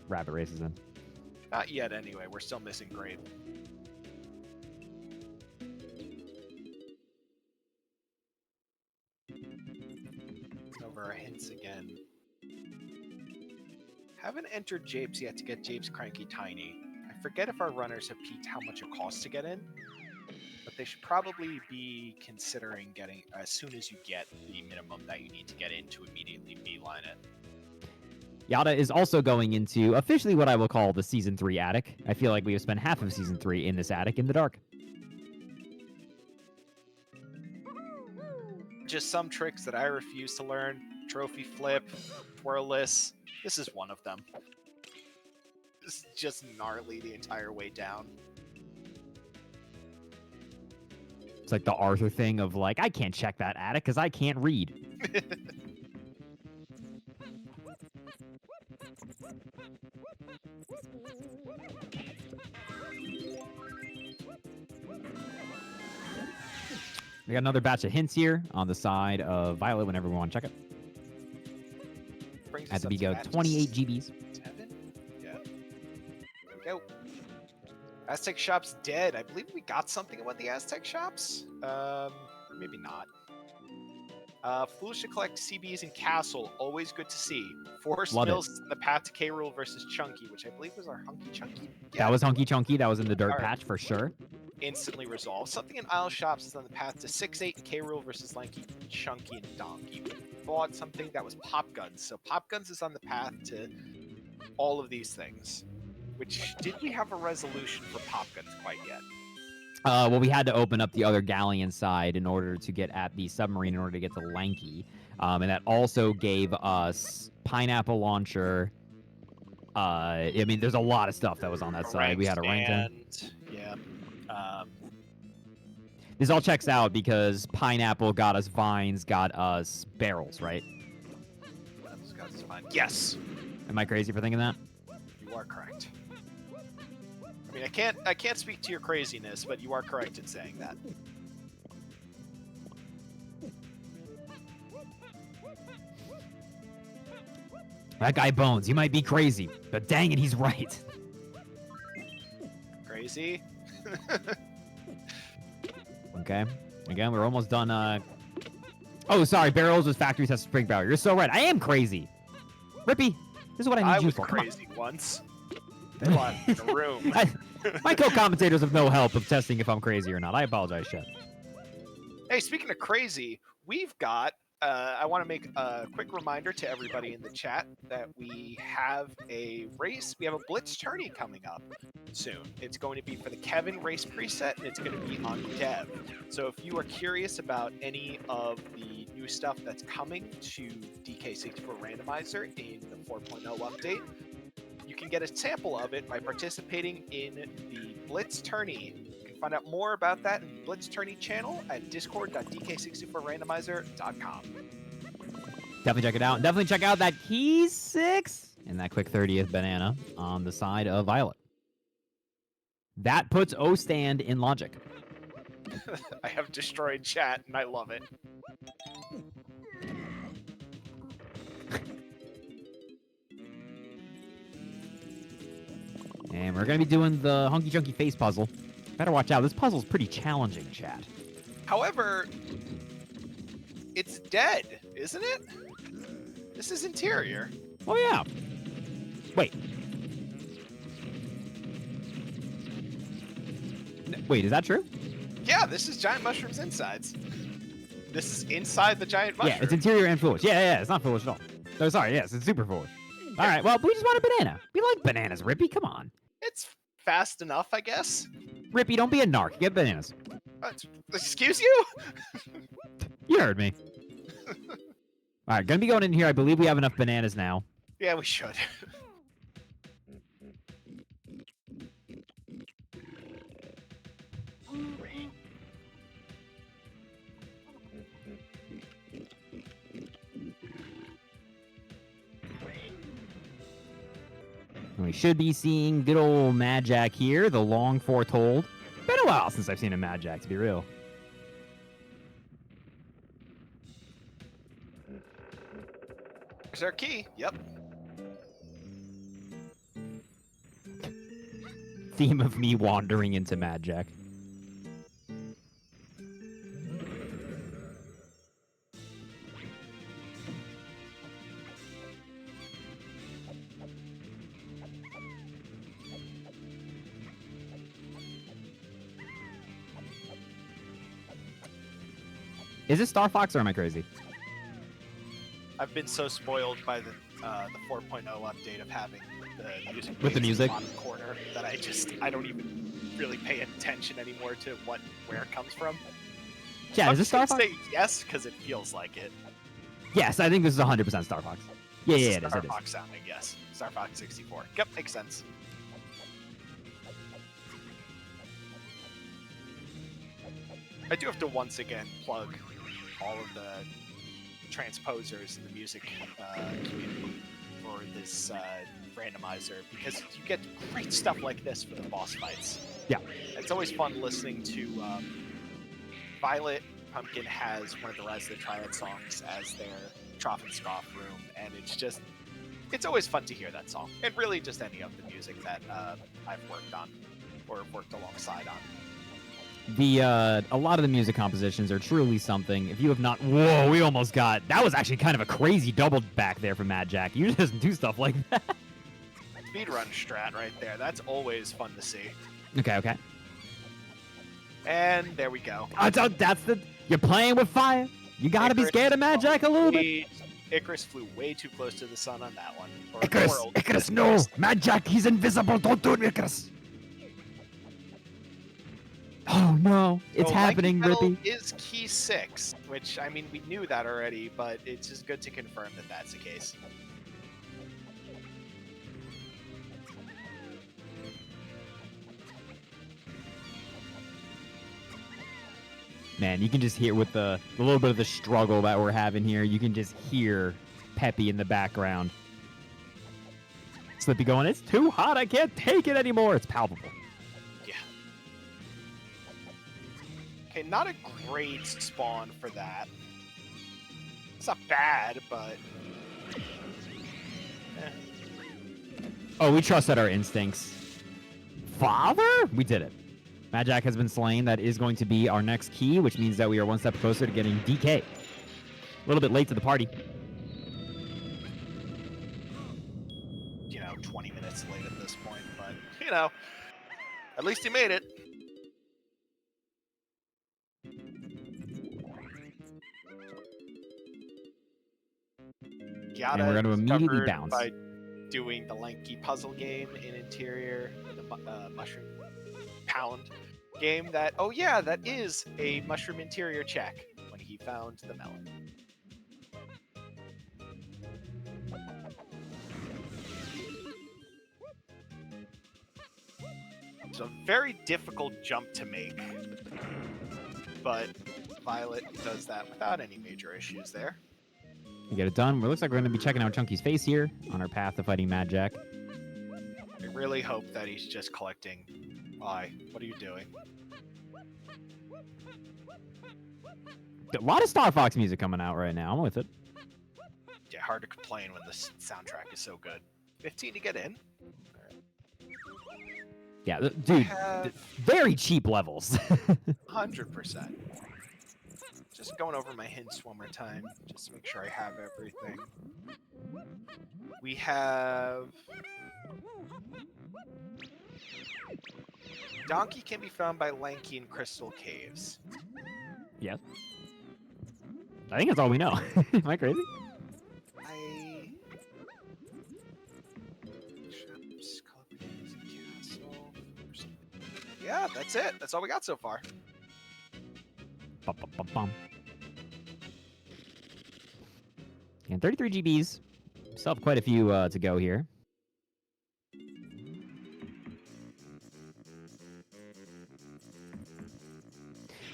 rabbit races in. Not yet, anyway. We're still missing grade. Over our hints again. Haven't entered Japes yet to get Japes Cranky Tiny. I forget if our runners have peaked how much it costs to get in, but they should probably be considering getting as soon as you get the minimum that you need to get in to immediately beeline it. Yata is also going into officially what I will call the Season 3 attic. I feel like we have spent half of Season 3 in this attic in the dark. Just some tricks that I refuse to learn. Trophy flip, twirlless. This is one of them. It's just gnarly the entire way down. It's like the Arthur thing of like, I can't check that attic because I can't read. We got another batch of hints here on the side of Violet whenever we want to check it. Brings At us the up be to go batch 28 GBs. 7? Yeah. There we go. Aztec Shop's dead. I believe we got something about the Aztec Shops. Maybe not. Foolish to collect CBs in Castle. Always good to see. Force Love it. Mills in the path to K-Rule versus Chunky, which I believe was our Hunky Chunky. That was Hunky Chunky. That was in the dirt All right. patch for sure. Instantly resolved. Something in Isle Shops is on the path to 6-8 K-Rule versus Lanky, Chunky, and Donkey. We bought something that was Pop Guns. So Pop Guns is on the path to all of these things. Which, did we have a resolution for Pop Guns quite yet? Well, we had to open up the other galleon side in order to get at the submarine in order to get to Lanky. And that also gave us Pineapple Launcher. I mean, there's a lot of stuff that was on that side. We had a rank stand. Yeah. This all checks out because Pineapple got us vines, got us barrels, right? That's fine. Yes! Am I crazy for thinking that? You are correct. I mean, I can't speak to your craziness, but you are correct in saying that. That guy Bones, he might be crazy, but dang it, he's right. Crazy? Okay. Again, we're almost done. Oh, sorry. Barrels was factory test spring barrel. You're so right. I am crazy. Rippy, this is what I need you was for. Come on. crazy once. They want in a room. My co-commentators have no help of testing if I'm crazy or not. I apologize, Chef. Hey, speaking of crazy, we've got, I want to make a quick reminder to everybody in the chat that we have a race. We have a Blitz tourney coming up soon. It's going to be for the Kevin race preset, and it's going to be on Dev. So if you are curious about any of the new stuff that's coming to DK64 Randomizer in the 4.0 update, you can get a sample of it by participating in the Blitz tourney. You can find out more about that in the Blitz tourney channel at discord.dk64randomizer.com. Definitely check it out. Definitely check out that Key 6 and that quick 30th banana on the side of Violet. That puts O stand in logic. I have destroyed chat, and I love it. And we're going to be doing the Hunky Chunky face puzzle. Better watch out. This puzzle's pretty challenging, chat. However, it's dead, isn't it? This is interior. Oh, yeah. Wait. Wait, is that true? Yeah, this is Giant Mushroom's insides. This is inside the Giant Mushroom. Yeah, it's interior and foolish. Yeah, it's not foolish at all. No, sorry, yes, it's super foolish. All right, well, we just want a banana. We like bananas, Rippy. Come on. It's fast enough, I guess. Rippy, don't be a narc. Get bananas. Excuse you? You heard me. All right, gonna be going in here. I believe we have enough bananas now. Yeah, we should. And we should be seeing good old Mad Jack here, the long foretold. Been a while since I've seen a Mad Jack, to be real. There's our key. Yep. Theme of me wandering into Mad Jack. Is this Star Fox or am I crazy? I've been so spoiled by the 4.0 update of having the music With the plays music? in the bottom corner that I don't even really pay attention anymore to where it comes from. Yeah, I'm is this just Star gonna Fox? say yes because it feels like it. Yes, I think this is 100% Star Fox. Yeah, yeah, it is. Star It is. Fox sounding, yes. Star Fox 64. Yep, makes sense. I do have to once again plug all of the transposers in the music community for this randomizer because you get great stuff like this for the boss fights. Yeah. It's always fun listening to VioletPumpkin has one of the Rise of the Triad songs as their Trough and Scoff room, and it's always fun to hear that song, and really just any of the music that I've worked on or worked alongside on. A lot of the music compositions are truly something. If you have not, whoa, we almost got. That was actually kind of a crazy double back there from Mad Jack. You just do stuff like that. Speedrun strat right there. That's always fun to see. Okay, okay. And there we go. That's the. You're playing with fire. You gotta be Icarus scared of Mad Jack a little bit. Icarus flew way too close to the sun on that one. Or Icarus, world. Icarus, no! Mad Jack, he's invisible. Don't do it, Icarus. Oh no, it's So happening, Lightning Rippy. Metal is key 6, which, I mean, we knew that already, but it's just good to confirm that that's the case. Man, you can just hear with the little bit of the struggle that we're having here. You can just hear Peppy in the background. Slippy going, it's too hot. I can't take it anymore. It's palpable. Yeah. Okay, not a great spawn for that. It's not bad, but... Oh, we trusted our instincts. Father? We did it. Mad Jack has been slain. That is going to be our next key, which means that we are one step closer to getting DK. A little bit late to the party. 20 minutes late at this point, but, at least he made it. Yata And we're going to immediately discovered bounce. by doing the lanky puzzle game in Interior, the mushroom pound game that, oh yeah, that is a mushroom interior check when he found the melon. It's a very difficult jump to make, but Violet does that without any major issues there. We get it done. It looks like we're going to be checking out Chunky's face here on our path to fighting Mad Jack. I really hope that he's just collecting. Why? What are you doing? A lot of Star Fox music coming out right now. I'm with it. Yeah, hard to complain when the soundtrack is so good. 15 to get in. Yeah, dude, Have very cheap levels. 100%. Just going over my hints one more time, just to make sure I have everything. We have... Donkey can be found by Lanky in Crystal Caves. Yes. I think that's all we know. Am I crazy? Yeah, that's it. That's all we got so far. Bum, bum, bum, bum. And 33 GBs. Still have quite a few to go here.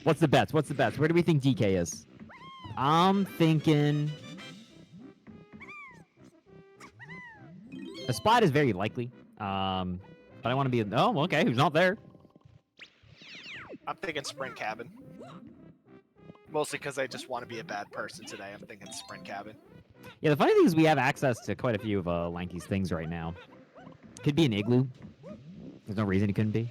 What's the bets? What's the bets? Where do we think DK is? I'm thinking... A spot is very likely. But I want to be. Oh, okay. Who's not there? I'm thinking sprint cabin. Mostly because I just want to be a bad person today. I'm thinking sprint cabin. Yeah, the funny thing is we have access to quite a few of Lanky's things right now. Could be an igloo. There's no reason it couldn't be.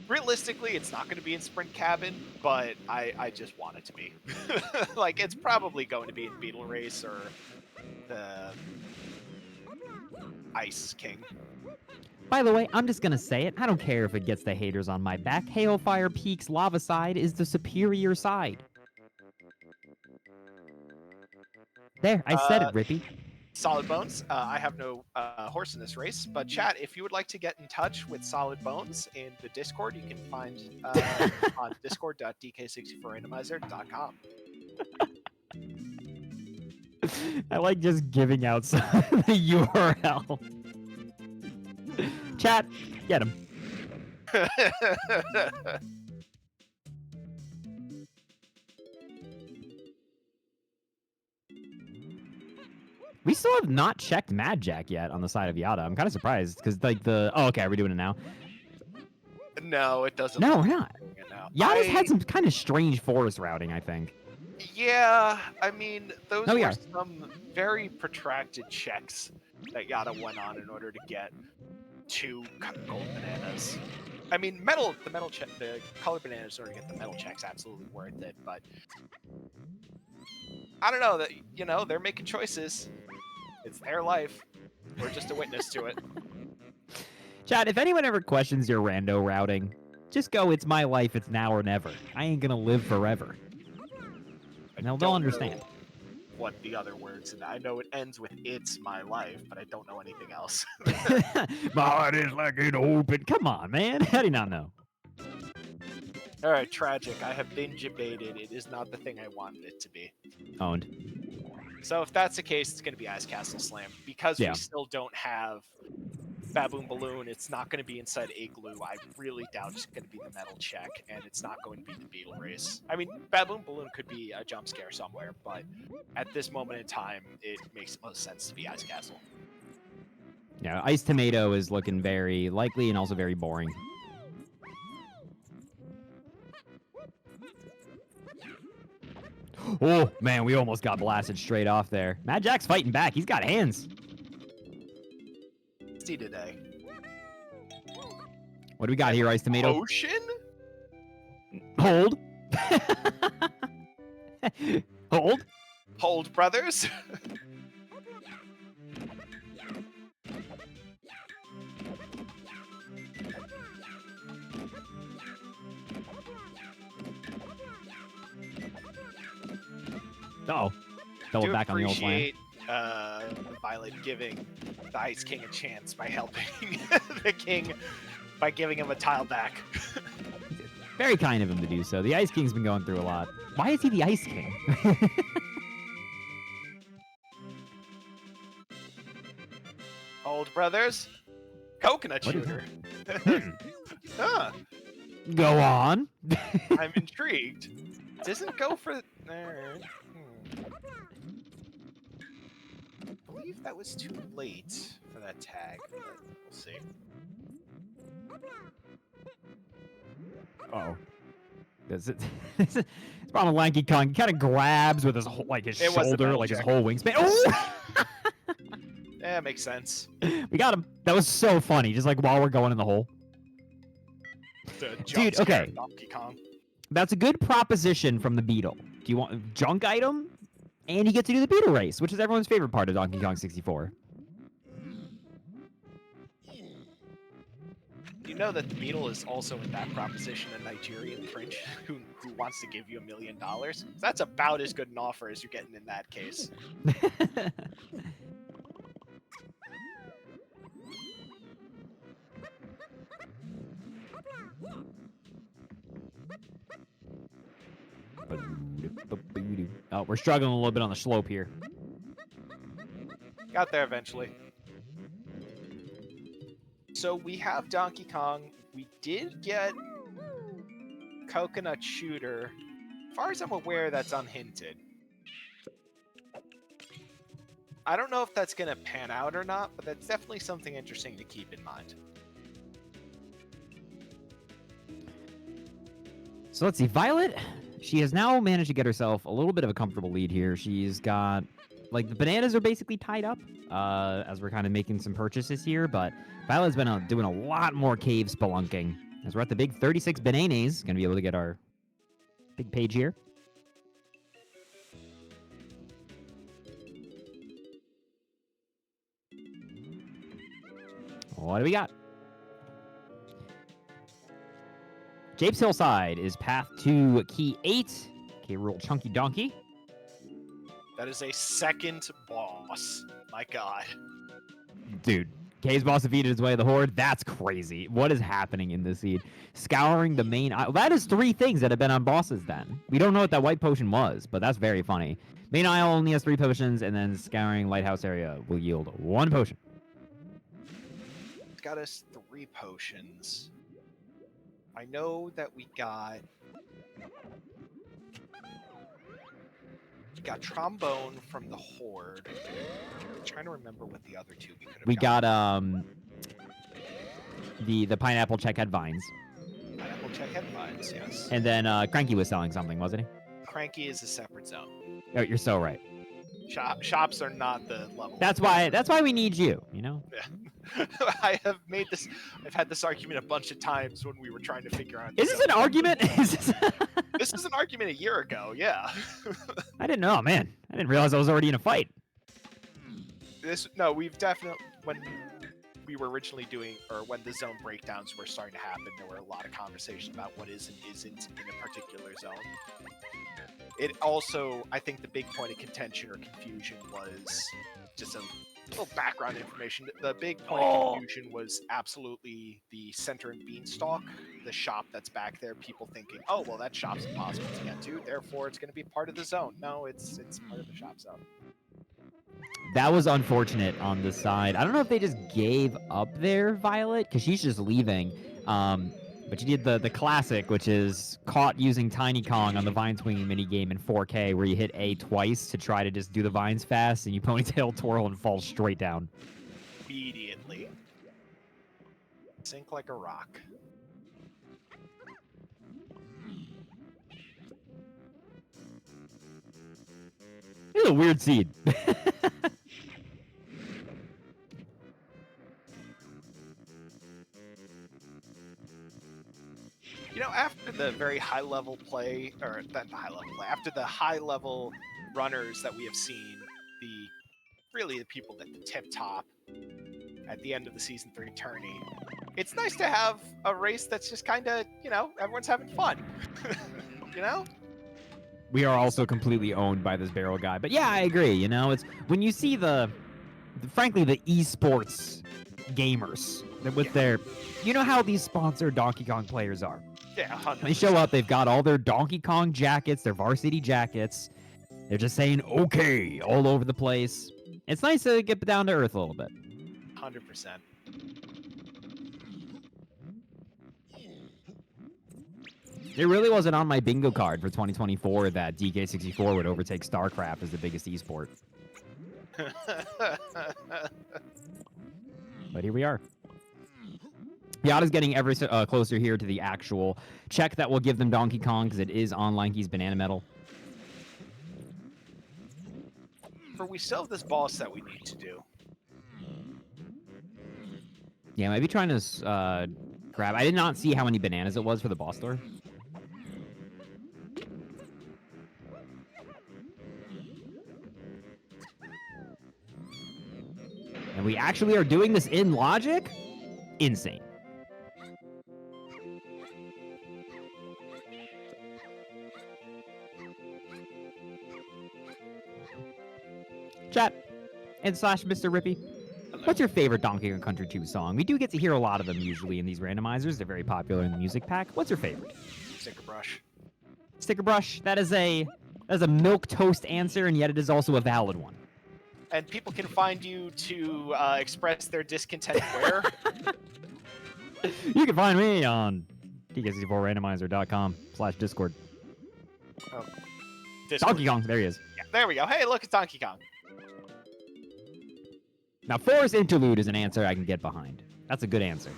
Realistically, it's not going to be in sprint cabin, but I just want it to be. Like, it's probably going to be in Beetle Race or the Ice King. By the way, I'm just gonna say it. I don't care if it gets the haters on my back. Hailfire Peak's lava side is the superior side. There, I said it, Rippy. Solid Bones, I have no horse in this race, but chat, if you would like to get in touch with Solid Bones in the Discord, you can find on discord.dk64randomizer.com. I like just giving out the URL. Chat, get him. We still have not checked Mad Jack yet on the side of Yata. I'm kind of surprised because like the. Oh, okay, we're doing it now. No, it doesn't. No, we're not. Now. Yata's had some kind of strange forest routing, I think. Yeah, I mean, those Oh, were yeah. some very protracted checks that Yata went on in order to get 2 gold bananas. I mean, the colored bananas in order to get the metal checks, absolutely worth it. But I don't know that they're making choices. It's their life. We're just a witness to it. Chad, if anyone ever questions your rando routing, just go, it's my life, it's now or never. I ain't gonna live forever. And they'll don't understand. know what the other words, and I know it ends with "it's my life," but I don't know anything else. My heart is like an open. Come on, man. How do you not know? All right, tragic. I have been debated. It is not the thing I wanted it to be. Owned. So if that's the case, it's going to be Ice Castle Slam. Because Yeah. we still don't have Baboon Balloon, it's not going to be inside Igloo. I really doubt it's going to be the metal check, and it's not going to be the Beetle Race. I mean, Baboon Balloon could be a jump scare somewhere, but at this moment in time, it makes the most sense to be Ice Castle. Yeah, Ice Tomato is looking very likely and also very boring. Oh, man, we almost got blasted straight off there. Mad Jack's fighting back. He's got hands. See today. What do we got here, Ice Tomato? Ocean? Hold. Hold. Hold, brothers. Uh-oh. Double back on the old plan. Violet giving the Ice King a chance by helping the King by giving him a tile back. Very kind of him to do so. The Ice King's been going through a lot. Why is he the Ice King? Old brothers, coconut What is shooter. Huh, Go on. I'm intrigued. Doesn't go for. I believe that was too late for that tag, but we'll see. Uh-oh. It's probably Lanky Kong. He kind of grabs with his whole, like his It was the shoulder, metal like his check. whole wingspan. Oh! Yeah, makes sense. We got him. That was so funny. Just like while we're going in the hole. The jump Dude, scare okay. Donkey Kong. That's a good proposition from the Beetle. Do you want a junk item? And you get to do the Beetle race, which is everyone's favorite part of Donkey Kong 64. You know that the Beetle is also in that proposition a Nigerian prince who wants to give you $1 million? That's about as good an offer as you're getting in that case. Oh, we're struggling a little bit on the slope here. Got there eventually. So we have Donkey Kong. We did get Coconut Shooter. As far as I'm aware, that's unhinted. I don't know if that's going to pan out or not, but that's definitely something interesting to keep in mind. So let's see. Violet, she has now managed to get herself a little bit of a comfortable lead here. She's got, like, the bananas are basically tied up as we're kind of making some purchases here. But Violet's been doing a lot more cave spelunking. As we're at the big 36 bananas. Going to be able to get our big page here. What do we got? Japes Hillside is path to key 8. Okay, roll Chunky Donkey. That is a second boss. My god. Dude, K's boss defeated his way to the Horde. That's crazy. What is happening in this seed? Scouring the main isle. That is 3 things that have been on bosses then. We don't know what that white potion was, but that's very funny. Main isle only has 3 potions, and then scouring lighthouse area will yield 1 potion. Got us 3 potions. I know that we got trombone from the Horde. I'm trying to remember what the other 2 we could have We got the pineapple checkhead vines. Pineapple checkhead vines, yes. And then Cranky was selling something, wasn't he? Cranky is a separate zone. Oh, you're so right. Shops are not the level. That's why we need you, you know? Yeah. I've had this argument a bunch of times when we were trying to figure out. Is this an argument? This was an argument a year ago, yeah. I didn't know, man. I didn't realize I was already in a fight. We've definitely, when we were originally doing, or when the zone breakdowns were starting to happen, there were a lot of conversations about what is and isn't in a particular zone. It also, I think the big point of contention or confusion was just a little background information. The big point of confusion was absolutely the Center and Beanstalk, the shop that's back there. People thinking, oh, well, that shop's impossible to get to, therefore it's going to be part of the zone. No, it's part of the shop zone. That was unfortunate on this side. I don't know if they just gave up there, Violet, because she's just leaving. But you did the classic, which is caught using Tiny Kong on the vine swinging minigame in 4K, where you hit A twice to try to just do the vines fast, and you ponytail twirl and fall straight down. Immediately. Sink like a rock. It's a weird seed. You know, after the very high-level play, or not the high-level play, after the high-level runners that we have seen, the people at the tip-top at the end of the Season 3 tourney, it's nice to have a race that's just kind of, everyone's having fun. You know? We are also completely owned by this barrel guy. But yeah, I agree. It's when you see frankly, the esports gamers with their, how these sponsored Donkey Kong players are. Yeah, 100%. They show up, they've got all their Donkey Kong jackets, their varsity jackets. They're just saying, okay, all over the place. It's nice to get down to earth a little bit. 100%. It really wasn't on my bingo card for 2024 that DK64 would overtake StarCraft as the biggest esport. But here we are. Yata's getting ever closer here to the actual check that will give them Donkey Kong, because it is on Lanky's Banana Medal. We still have this boss that we need to do. Yeah, maybe trying to grab... I did not see how many bananas it was for the boss door. And we actually are doing this in logic? Insane. Chat and / Mr. Rippy. What's your favorite Donkey Kong Country 2 song? We do get to hear a lot of them usually in these randomizers. They're very popular in the music pack. What's your favorite? Sticker Brush. Sticker Brush. That is a milquetoast answer, and yet it is also a valid one. And people can find you to express their discontent where? You can find me on DK64Randomizer.com/Discord. Oh. Discord. Donkey Kong. There he is. Yeah, there we go. Hey, look, it's Donkey Kong. Now, Forest Interlude is an answer I can get behind. That's a good answer.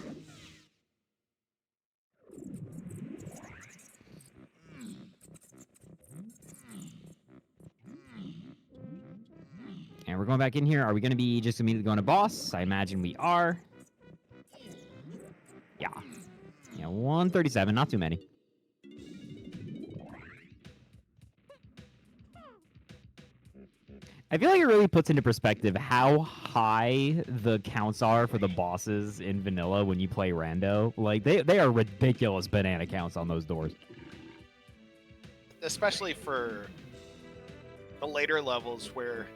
we're going back in here. Are we going to be just immediately going to boss? I imagine we are. Yeah. Yeah, 137, not too many. I feel like it really puts into perspective how high the counts are for the bosses in vanilla when you play rando. Like, they are ridiculous banana counts on those doors. Especially for the later levels where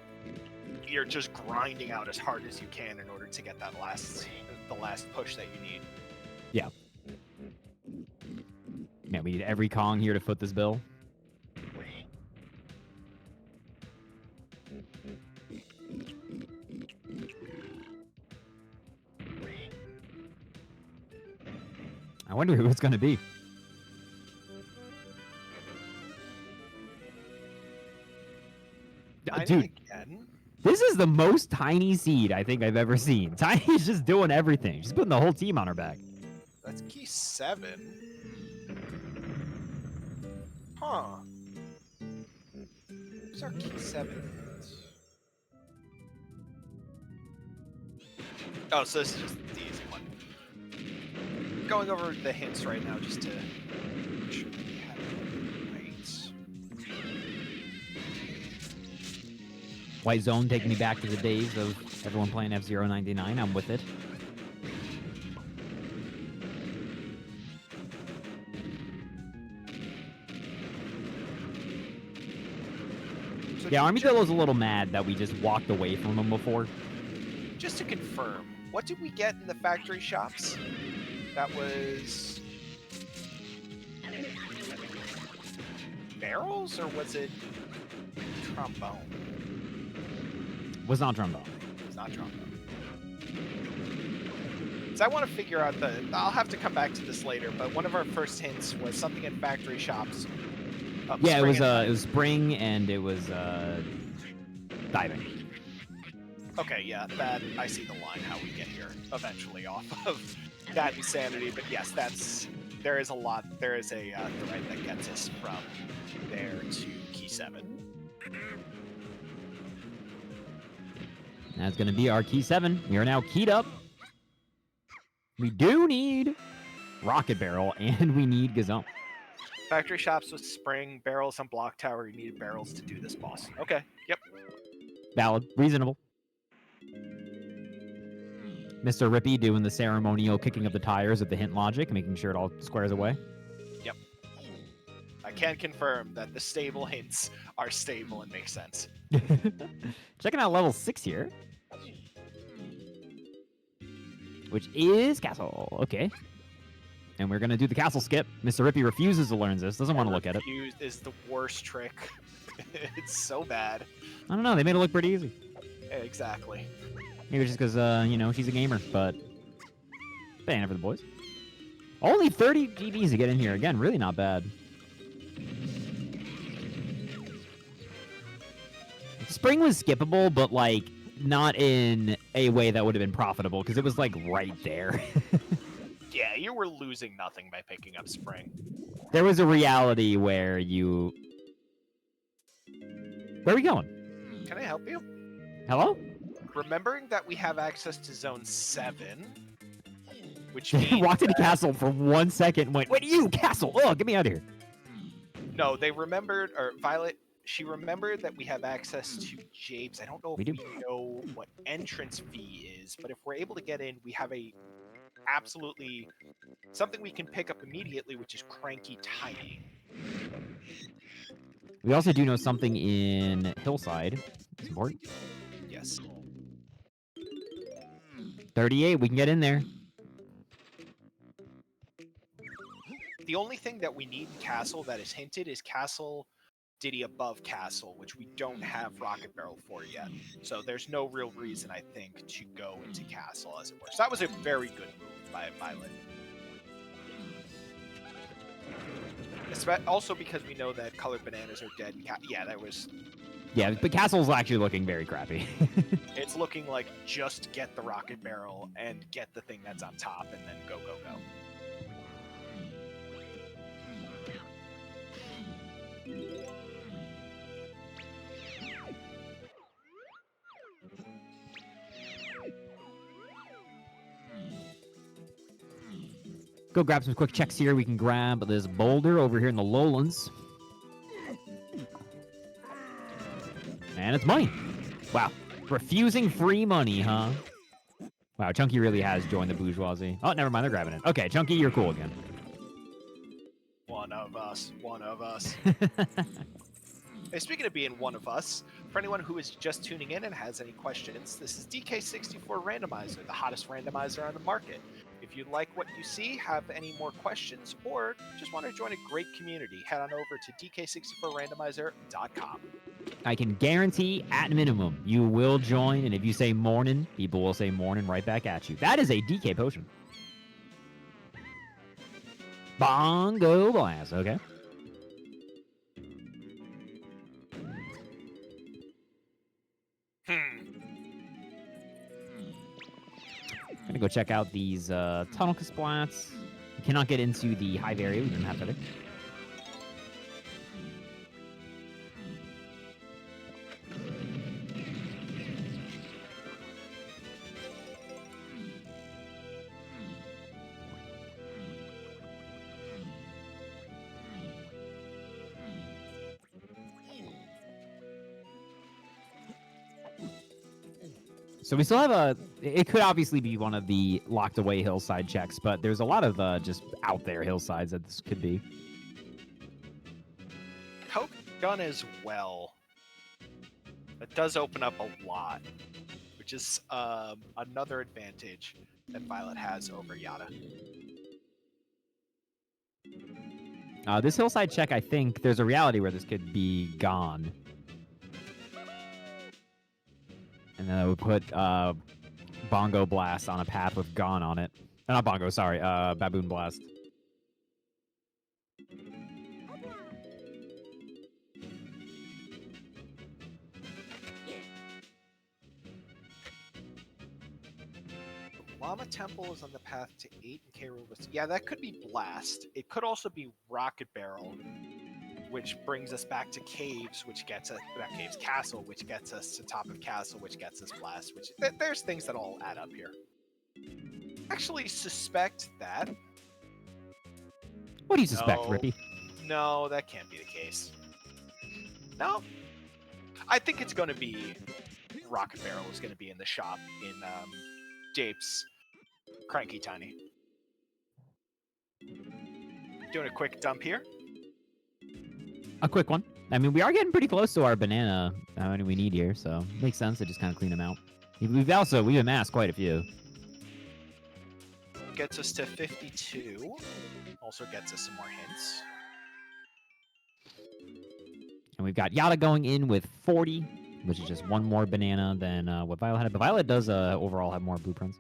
you're just grinding out as hard as you can in order to get that the last push that you need. Yeah. Man, we need every Kong here to foot this bill. I wonder who it's going to be. Dude, again? This is the most Tiny seed I think I've ever seen. Tiny's just doing everything. She's putting the whole team on her back. That's key 7. Huh. Who's our key 7? Oh, so this is just the easy one. Going over the hints right now just to make sure we have it right. White Zone taking me back to the days of everyone playing F-Zero 99. I'm with it. So yeah, Armadillo's a little mad that we just walked away from him before. Just to confirm, what did we get in the factory shops? That was barrels, or was it trombone? Was not trombone. It's not trombone. So I want to figure out I'll have to come back to this later, but one of our first hints was something in factory shops. Yeah, it was spring and it was diving. Okay, yeah, that I see the line how we get here eventually off of that insanity, but yes, there is a thread that gets us from there to key 7. That's going to be our key 7. We are now keyed up. We do need Rocket Barrel, and we need Gazelle. Factory shops with spring, barrels on block tower, you need barrels to do this boss. Okay, yep. Valid. Reasonable. Mr. Rippy doing the ceremonial kicking of the tires with the hint logic, making sure it all squares away. Yep. I can confirm that the stable hints are stable and make sense. Checking out level 6 here. Which is castle. Okay. And we're going to do the castle skip. Mr. Rippy refuses to learn this. Doesn't want to look at it. Refuse is the worst trick. It's so bad. I don't know. They made it look pretty easy. Exactly. Maybe just because, she's a gamer, but paying it for the boys. Only 30 GBs to get in here. Again, really not bad. Spring was skippable, but, like, not in a way that would have been profitable, because it was, like, right there. Yeah, you were losing nothing by picking up spring. There was a reality where you... Where are we going? Can I help you? Hello? Remembering that we have access to Zone 7, which means walked into castle for 1 second and went, "Wait, you castle! Oh, get me out of here!" No, they remembered, or Violet, she remembered that we have access to Japes. I don't know if we know what entrance fee is, but if we're able to get in, we have absolutely something we can pick up immediately, which is Cranky Tiny. We also do know something in Hillside. It's important. Yes. 38, we can get in there. The only thing that we need in Castle that is hinted is Castle Diddy above Castle, which we don't have Rocket Barrel for yet. So there's no real reason, I think, to go into Castle, as it were. So that was a very good move by Violet. Also because we know that colored bananas are dead. Yeah, that was... Yeah, but Castle's actually looking very crappy. It's looking like just get the Rocket Barrel and get the thing that's on top and then go, go, go. Go grab some quick checks here. We can grab this boulder over here in the lowlands. And it's money. Wow. Refusing free money, huh? Wow, Chunky really has joined the bourgeoisie. Oh, never mind. They're grabbing it. Okay, Chunky, you're cool again. One of us. One of us. Hey, speaking of being one of us, for anyone who is just tuning in and has any questions, this is DK64 Randomizer, the hottest randomizer on the market. If you like what you see, have any more questions, or just want to join a great community, head on over to DK64Randomizer.com. I can guarantee, at minimum, you will join, and if you say Mornin, people will say Mornin right back at you. That is a DK potion. Bongo Blast, okay. I'm gonna go check out these tunnel splats. We cannot get into the hive area. We don't have feather. So we still have a... It could obviously be one of the locked away hillside checks, but there's a lot of just out there hillsides that this could be. Poke gun as well. That does open up a lot, which is another advantage that Violet has over Yata. This hillside check, I think there's a reality where this could be gone. And then I would put Bongo Blast on a path with Gone on it. Not Bongo, sorry. Baboon Blast. Llama Temple is on the path to 8 and K. Yeah, that could be Blast. It could also be Rocket Barrel, which brings us back to Caves, which gets us... Not Caves, Castle, which gets us to top of Castle, which gets us Blast, which... There's things that all add up here. Actually suspect that... What do you suspect, Rippy? No, that can't be the case. No. I think it's going to be... Rocket Barrel is going to be in the shop in Jape's Cranky Tiny. Doing a quick dump here. A quick one. I mean, we are getting pretty close to our banana, how many we need here, so it makes sense to just kind of clean them out. We've amassed quite a few. Gets us to 52. Also gets us some more hints. And we've got Yata going in with 40, which is just one more banana than what Violet had. But Violet does overall have more blueprints.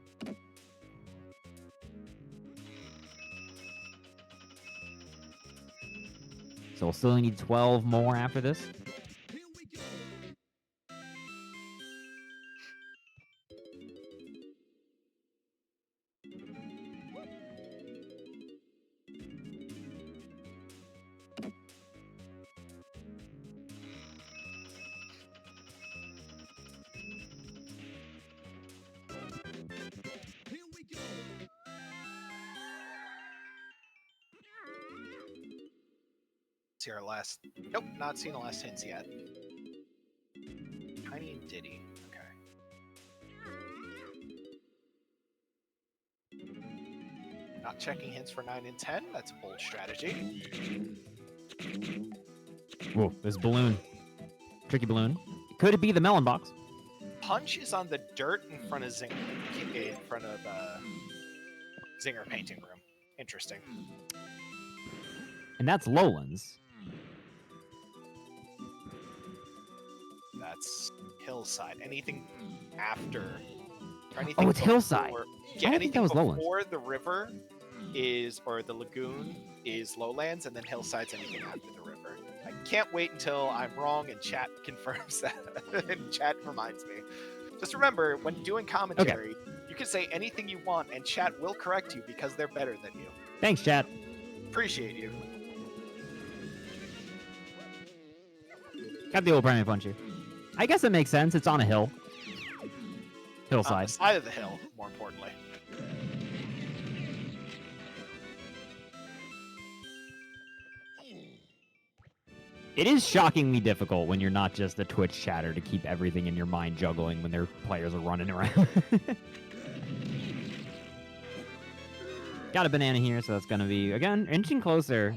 So we'll still need 12 more after this. See our last... Nope, not seen the last hints yet. Tiny and Diddy. Okay. Not checking hints for 9 and 10. That's a bold strategy. Whoa, this balloon. Tricky balloon. Could it be the melon box? Punch is on the dirt in front of Zinger painting room. Interesting. And that's Lowlands. That's Hillside. Anything after... Or anything Oh, it's Hillside. Yeah, I think anything that was before Lowlands. the river is... Or the lagoon is Lowlands, and then Hillside's anything after the river. I can't wait until I'm wrong and chat confirms that. And chat reminds me. Just remember, when doing commentary, you can say anything you want, and chat will correct you because they're better than you. Thanks, chat. Appreciate you. Got the old primary punch here. I guess it makes sense. It's on a hill. On Hillside. the side of the hill, more importantly. It is shockingly difficult when you're not just a Twitch chatter to keep everything in your mind juggling when their players are running around. Got a banana here, so that's going to be, again, inching closer.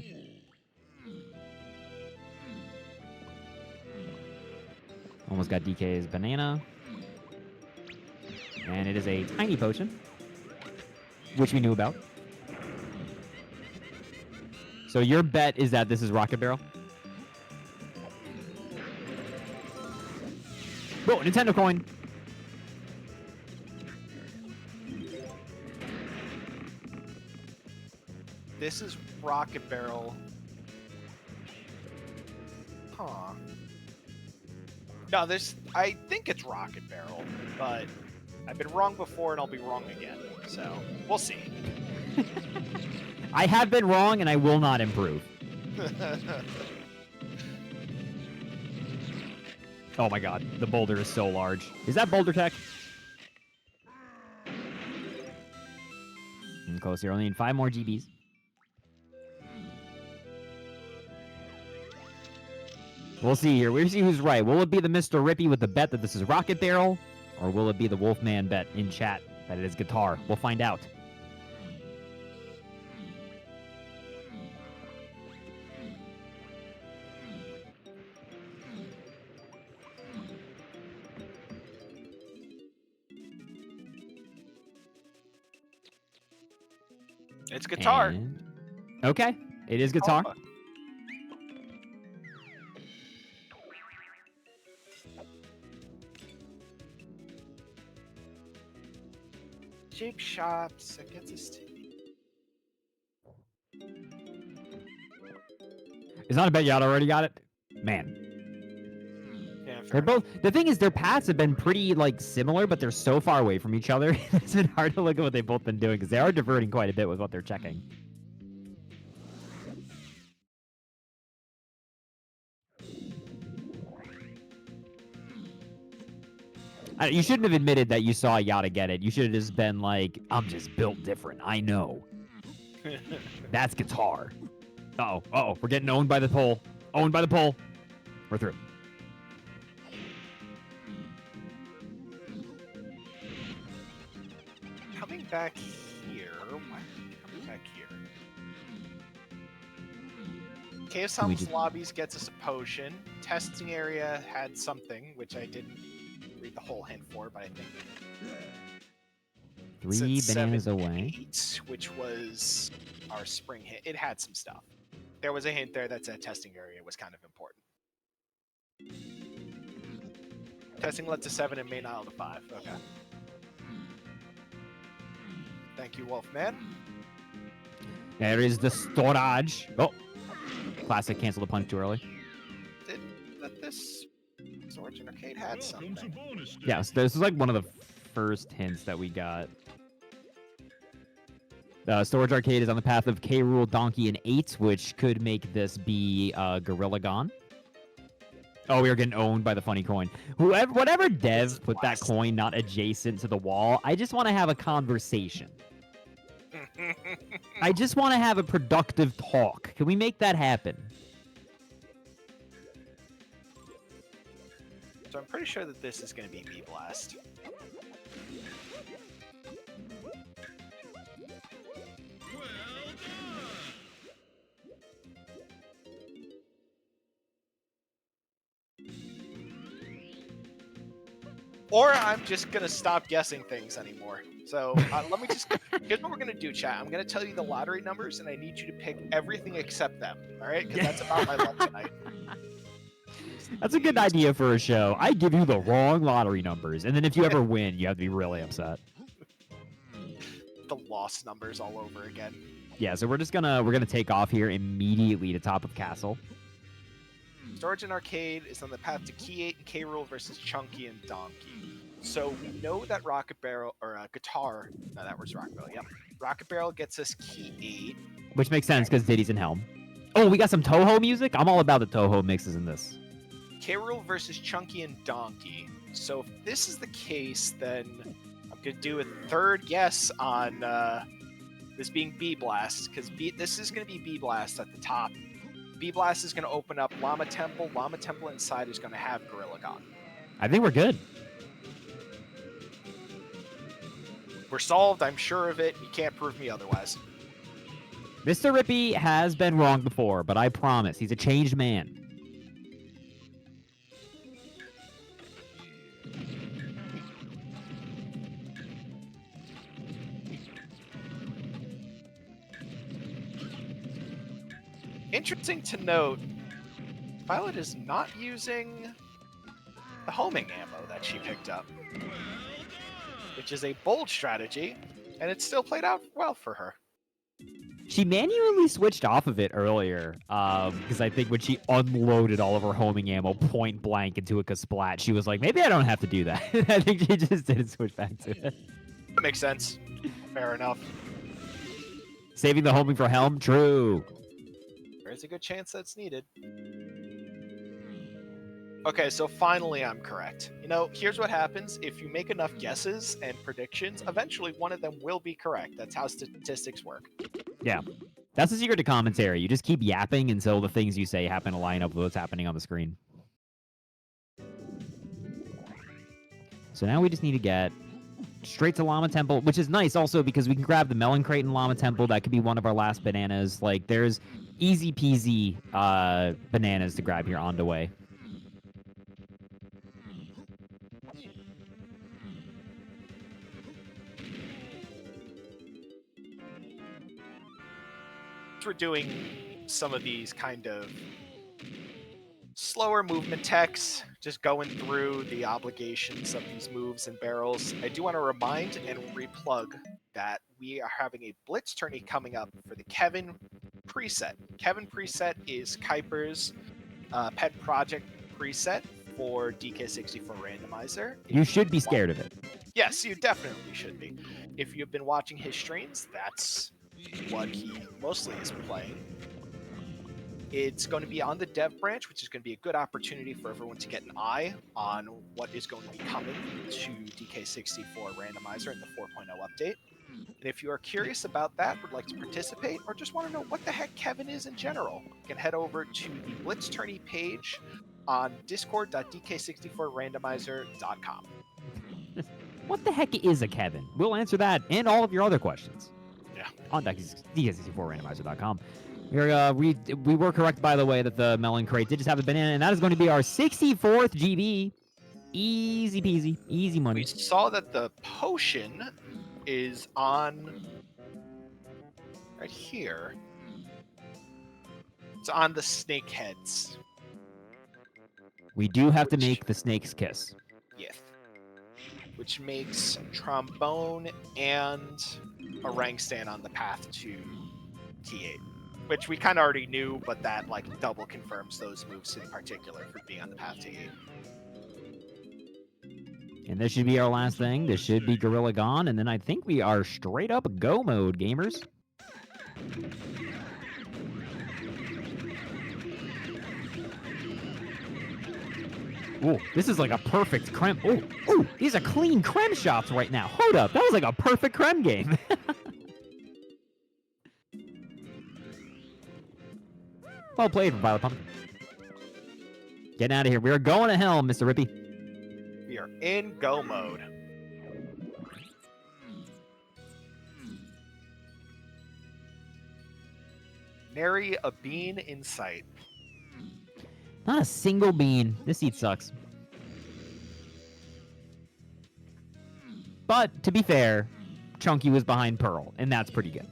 Almost got DK's banana. And it is a tiny potion, which we knew about. So your bet is that this is Rocket Barrel? Oh, Nintendo coin. This is Rocket Barrel. Huh. No, I think it's Rocket Barrel, but I've been wrong before and I'll be wrong again. So, we'll see. I have been wrong and I will not improve. Oh my god, the boulder is so large. Is that boulder tech? And close here, only need 5 more GBs. We'll see here. We'll see who's right. Will it be the Mr. Rippy with the bet that this is Rocket Barrel? Or will it be the Wolfman bet in chat that it is guitar? We'll find out. It's guitar. And... okay, it is guitar. Oh. Cheap shops. It gets us to... It's not a bet Yata already got it. Man. Yeah, They're both. The thing is, their paths have been pretty similar, but they're so far away from each other. It's been hard to look at what they've both been doing because they are diverting quite a bit with what they're checking. You shouldn't have admitted that you saw Yata get it. You should have just been like, "I'm just built different. I know." That's guitar. Uh-oh. Uh-oh. We're getting owned by the pole. Owned by the pole. We're through. Coming back here. Why are you coming back here? Cave Summons Lobbies gets us a potion. Testing area had something, which I didn't read the whole hint for, but I think... 3 bananas away. 8, which was our spring hit. It had some stuff. There was a hint there that said testing area was kind of important. Testing led to 7 and main aisle to 5. Okay. Thank you, Wolfman. There is the storage. Oh, classic. Cancel the punch too early. Did that this Storage and Arcade had something? Yeah, so this is like one of the first hints that we got. Storage Arcade is on the path of K. Rool, Donkey, and 8, which could make this be Gorilla Gone. Oh, we are getting owned by the funny coin. Whatever dev put that coin not adjacent to the wall, I just want to have a conversation. I just want to have a productive talk. Can we make that happen? So I'm pretty sure that this is going to be B-Blast. Or I'm just going to stop guessing things anymore. So let me just... Here's what we're going to do, chat. I'm going to tell you the lottery numbers, and I need you to pick everything except them. All right? Because that's about my luck tonight. That's a good idea for a show. I give you the wrong lottery numbers, and then if you ever win, you have to be really upset. The lost numbers all over again. Yeah, so we're gonna take off here immediately to top of castle. Storage and Arcade is on the path to Key 8 and K. Rool versus Chunky and Donkey. So we know that Rocket Barrel, or Guitar, no, that was Rocket Barrel, yep. Rocket Barrel gets us Key 8. Which makes sense, because Diddy's in Helm. Oh, we got some Toho music? I'm all about the Toho mixes in this. K. Rool versus Chunky and Donkey. So if this is the case, then I'm going to do a third guess on this being B-Blast, because this is going to be B-Blast at the top. B-Blast is going to open up Llama Temple. Llama Temple inside is going to have Gorilla Gon. I think we're good. We're solved. I'm sure of it. You can't prove me otherwise. Mr. Rippy has been wrong before, but I promise he's a changed man. Interesting to note, Violet is not using the homing ammo that she picked up, which is a bold strategy, and it still played out well for her. She manually switched off of it earlier, because I think when she unloaded all of her homing ammo point blank into a Kasplat, she was like, maybe I don't have to do that. I think she just didn't switch back to it. That makes sense. Fair enough. Saving the homing for Helm? True. There's a good chance that's needed. Okay, so finally I'm correct. You know, here's what happens. If you make enough guesses and predictions, eventually one of them will be correct. That's how statistics work. Yeah. That's the secret to commentary. You just keep yapping until the things you say happen to line up with what's happening on the screen. So now we just need to get straight to Llama Temple, which is nice also because we can grab the melon crate in Llama Temple. That could be one of our last bananas. Like, there's easy peasy bananas to grab here on the way. We're doing some of these kind of slower movement techs, just going through the obligations of these moves and barrels. I do want to remind and replug that we are having a Blitz tourney coming up for the Kevin preset. Kevin preset is Kuiper's pet project preset for DK64 Randomizer. You should be scared of it. Yes, you definitely should be. If you've been watching his streams, that's what he mostly is playing. It's going to be on the dev branch, which is going to be a good opportunity for everyone to get an eye on what is going to be coming to DK64 Randomizer in the 4.0 update. And if you are curious about that, would like to participate, or just want to know what the heck Kevin is in general, you can head over to the Blitz Tourney page on discord.dk64randomizer.com. What the heck is a Kevin? We'll answer that and all of your other questions. Yeah. On DK64randomizer.com. We were correct, by the way, that the melon crate did just have a banana, and that is going to be our 64th GB. Easy peasy. Easy money. We saw that the potion is on right here. It's on the snake heads. We do have to make the snakes kiss. Yes. Which makes trombone and a rank stand on the path to T8. Which we kind of already knew, but that like double confirms those moves in particular for being on the path to T8. And this should be our last thing. This should be Gorilla Gon, and then I think we are straight up go mode, gamers. Oh, this is like a perfect creme. Oh, these are clean creme shots right now. Hold up, that was like a perfect creme game. Well played from VioletPumpkin. Getting out of here. We are going to Helm, Mr. Rippy. We are in go mode. Nary a bean in sight. Not a single bean. This seat sucks. But, to be fair, Chunky was behind Pearl, and that's pretty good.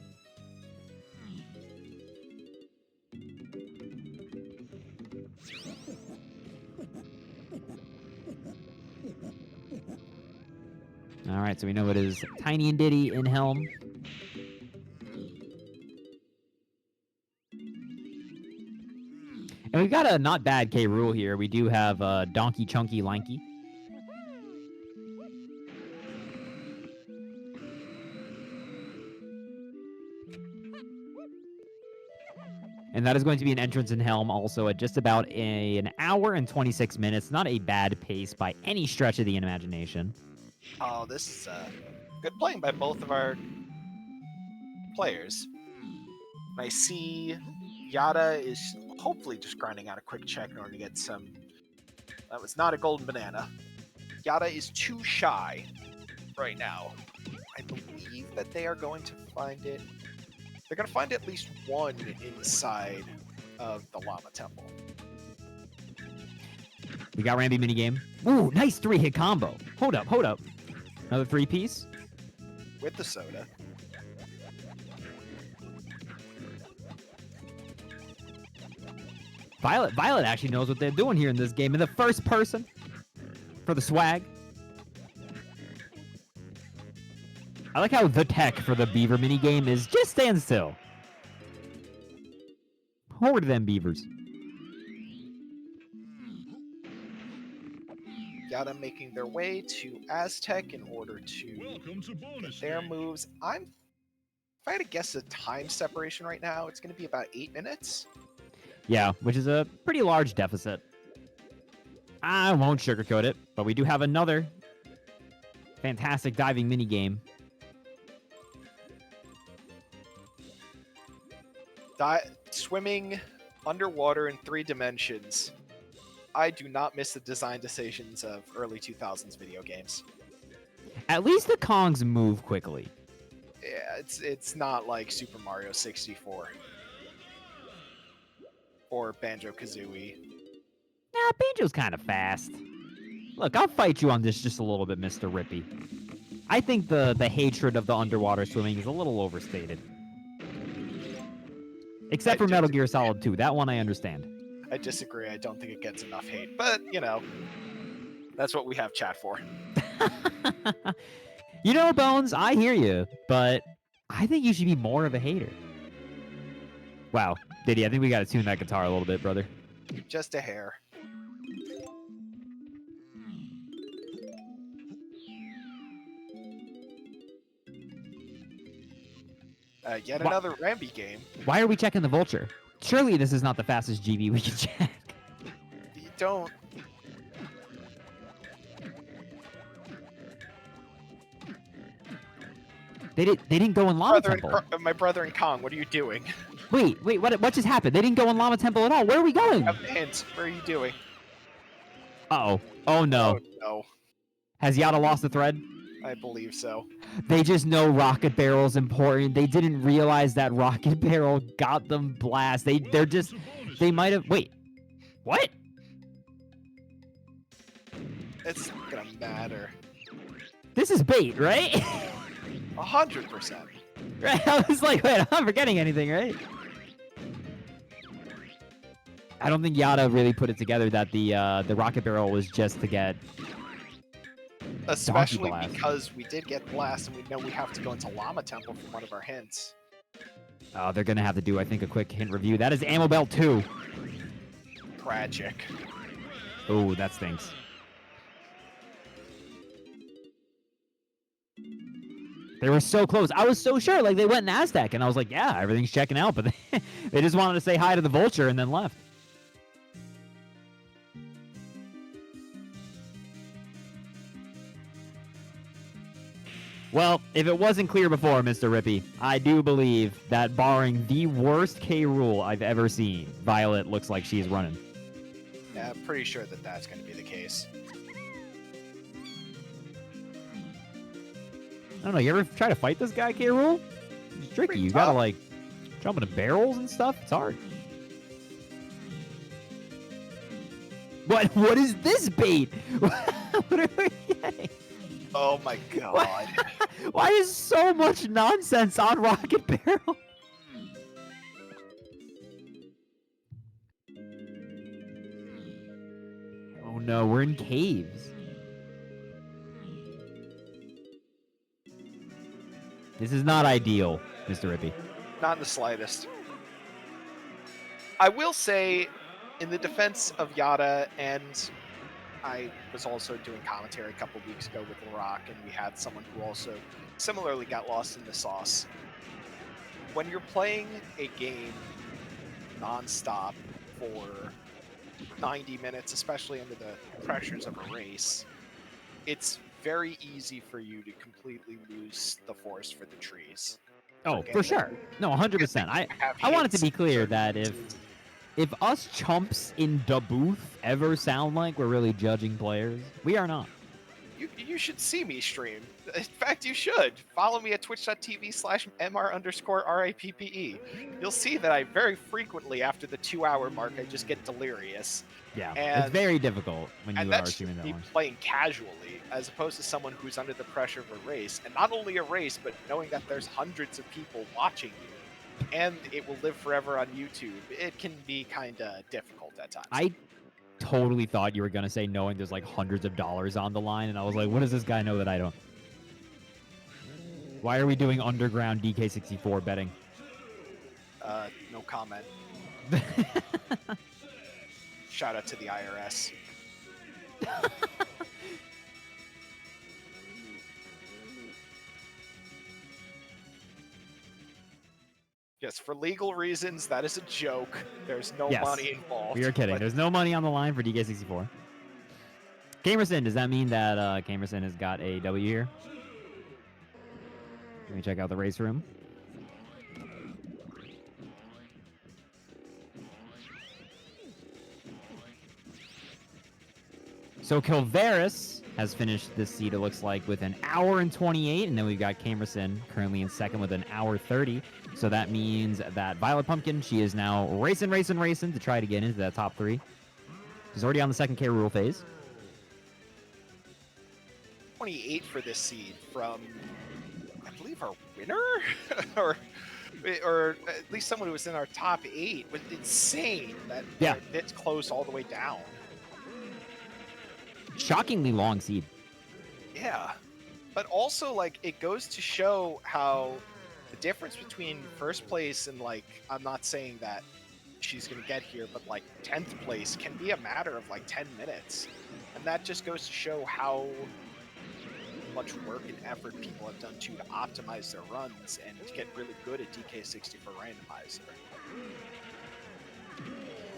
All right, so we know it is Tiny and Diddy in Helm. And we've got a not bad K. Rool here. We do have Donkey Chunky Lanky. And that is going to be an entrance in Helm also at just about an hour and 26 minutes. Not a bad pace by any stretch of the imagination. Oh, this is good playing by both of our players. I see Yata is hopefully just grinding out a quick check in order to get some... That was not a golden banana. Yata is too shy right now. I believe that they are going to find it. They're going to find at least one inside of the Llama Temple. We got Rambi minigame. Ooh, nice 3-hit combo. Hold up, hold up. Another 3-piece. With the soda. Violet actually knows what they're doing here in this game. In the first person for the swag. I like how the tech for the beaver minigame is just stand still. Forward them beavers. Yata making their way to Aztec in order to get their moves. If I had to guess a time separation right now, it's going to be about 8 minutes. Yeah, which is a pretty large deficit. I won't sugarcoat it, but we do have another fantastic diving minigame. Swimming underwater in 3 dimensions. I do not miss the design decisions of early 2000s video games. At least the Kongs move quickly. Yeah, it's not like Super Mario 64 or Banjo-Kazooie. Nah, Banjo's kind of fast. Look, I'll fight you on this just a little bit, Mr. Rippy. I think the hatred of the underwater swimming is a little overstated. Except for Metal Gear Solid 2. That one I understand. I disagree. I don't think it gets enough hate. But, you know, that's what we have chat for. You know, Bones, I hear you, but I think you should be more of a hater. Wow, Diddy, I think we got to tune that guitar a little bit, brother. Just a hair. Yet another Rambi game. Why are we checking the Vulture? Surely this is not the fastest GV we can check. You don't... They didn't go in Llama Temple. My brother in Kong, what are you doing? Wait, what just happened? They didn't go in Llama Temple at all. Where are we going? Have hints. Where are you doing? Uh-oh. Oh, no. Oh, no. Has Yata lost the thread? I believe so. They just know rocket barrel's important. They didn't realize that rocket barrel got them blast. They might have... Wait. What? It's not gonna matter. This is bait, right? 100%. Right? I was like, wait, I'm not forgetting anything, right? I don't think Yata really put it together that the rocket barrel was just to get... Especially because we did get blast, and we know we have to go into Llama Temple for one of our hints. Oh, they're gonna have to do, I think, a quick hint review. That is Ammo Belt 2. Tragic. Oh, that stinks. They were so close. I was so sure, like, they went in Aztec, and I was like, yeah, everything's checking out, but they just wanted to say hi to the Vulture and then left. Well, if it wasn't clear before, Mr. Rippy, I do believe that barring the worst K rule I've ever seen, Violet looks like she's running. Yeah, I'm pretty sure that that's going to be the case. I don't know, you ever try to fight this guy, K rule? It's tricky. Pretty You tough. gotta, like, jump into barrels and stuff. It's hard. What is this bait? What are we getting? Oh my god. Why is so much nonsense on Rocket Barrel? Oh no, we're in caves. This is not ideal, Mr. Rippy. Not in the slightest. I will say, in the defense of Yata, and I was also doing commentary a couple weeks ago with Rock, and we had someone who also similarly got lost in the sauce. When you're playing a game non-stop for 90 minutes, especially under the pressures of a race, it's very easy for you to completely lose the forest for the trees. Oh, for sure. No, 100%. I want it to be clear that if if us chumps in the booth ever sound like we're really judging players, we are not. You should see me stream. In fact, you should. Follow me at twitch.tv/mr_RIPPE. You'll see that I very frequently, after the 2-hour mark, I just get delirious. Yeah, And, it's very difficult when you and are that's streaming that me long. playing casually, as opposed to someone who's under the pressure of a race. And not only a race, but knowing that there's hundreds of people watching you, and it will live forever on YouTube. It can be kind of difficult at times. I totally thought you were going to say knowing there's like hundreds of dollars on the line, and I was like, what does this guy know that I don't? Why are we doing underground DK64 betting? No comment. Shout out to the IRS. Yes, for legal reasons, that is a joke. There's no Yes, money involved. We are kidding. but There's no money on the line for DK64. Camerson, does that mean that Camerson has got a W here? Let me check out the race room. So Kilvaris has finished this seed, it looks like, with 1:28, and then we've got Camerson currently in second with 1:30. So that means that VioletPumpkin, she is now racing to try to get into that top 3. She's already on the second K rule phase. 28 for this seed from, I believe, our winner? or at least someone who was in our top 8. It was insane that it's close all the way down. Shockingly long seed. Yeah. But also, like, it goes to show how the difference between first place and, like, I'm not saying that she's going to get here, but, like, 10th place can be a matter of, like, 10 minutes. And that just goes to show how much work and effort people have done to optimize their runs and to get really good at DK64 Randomizer.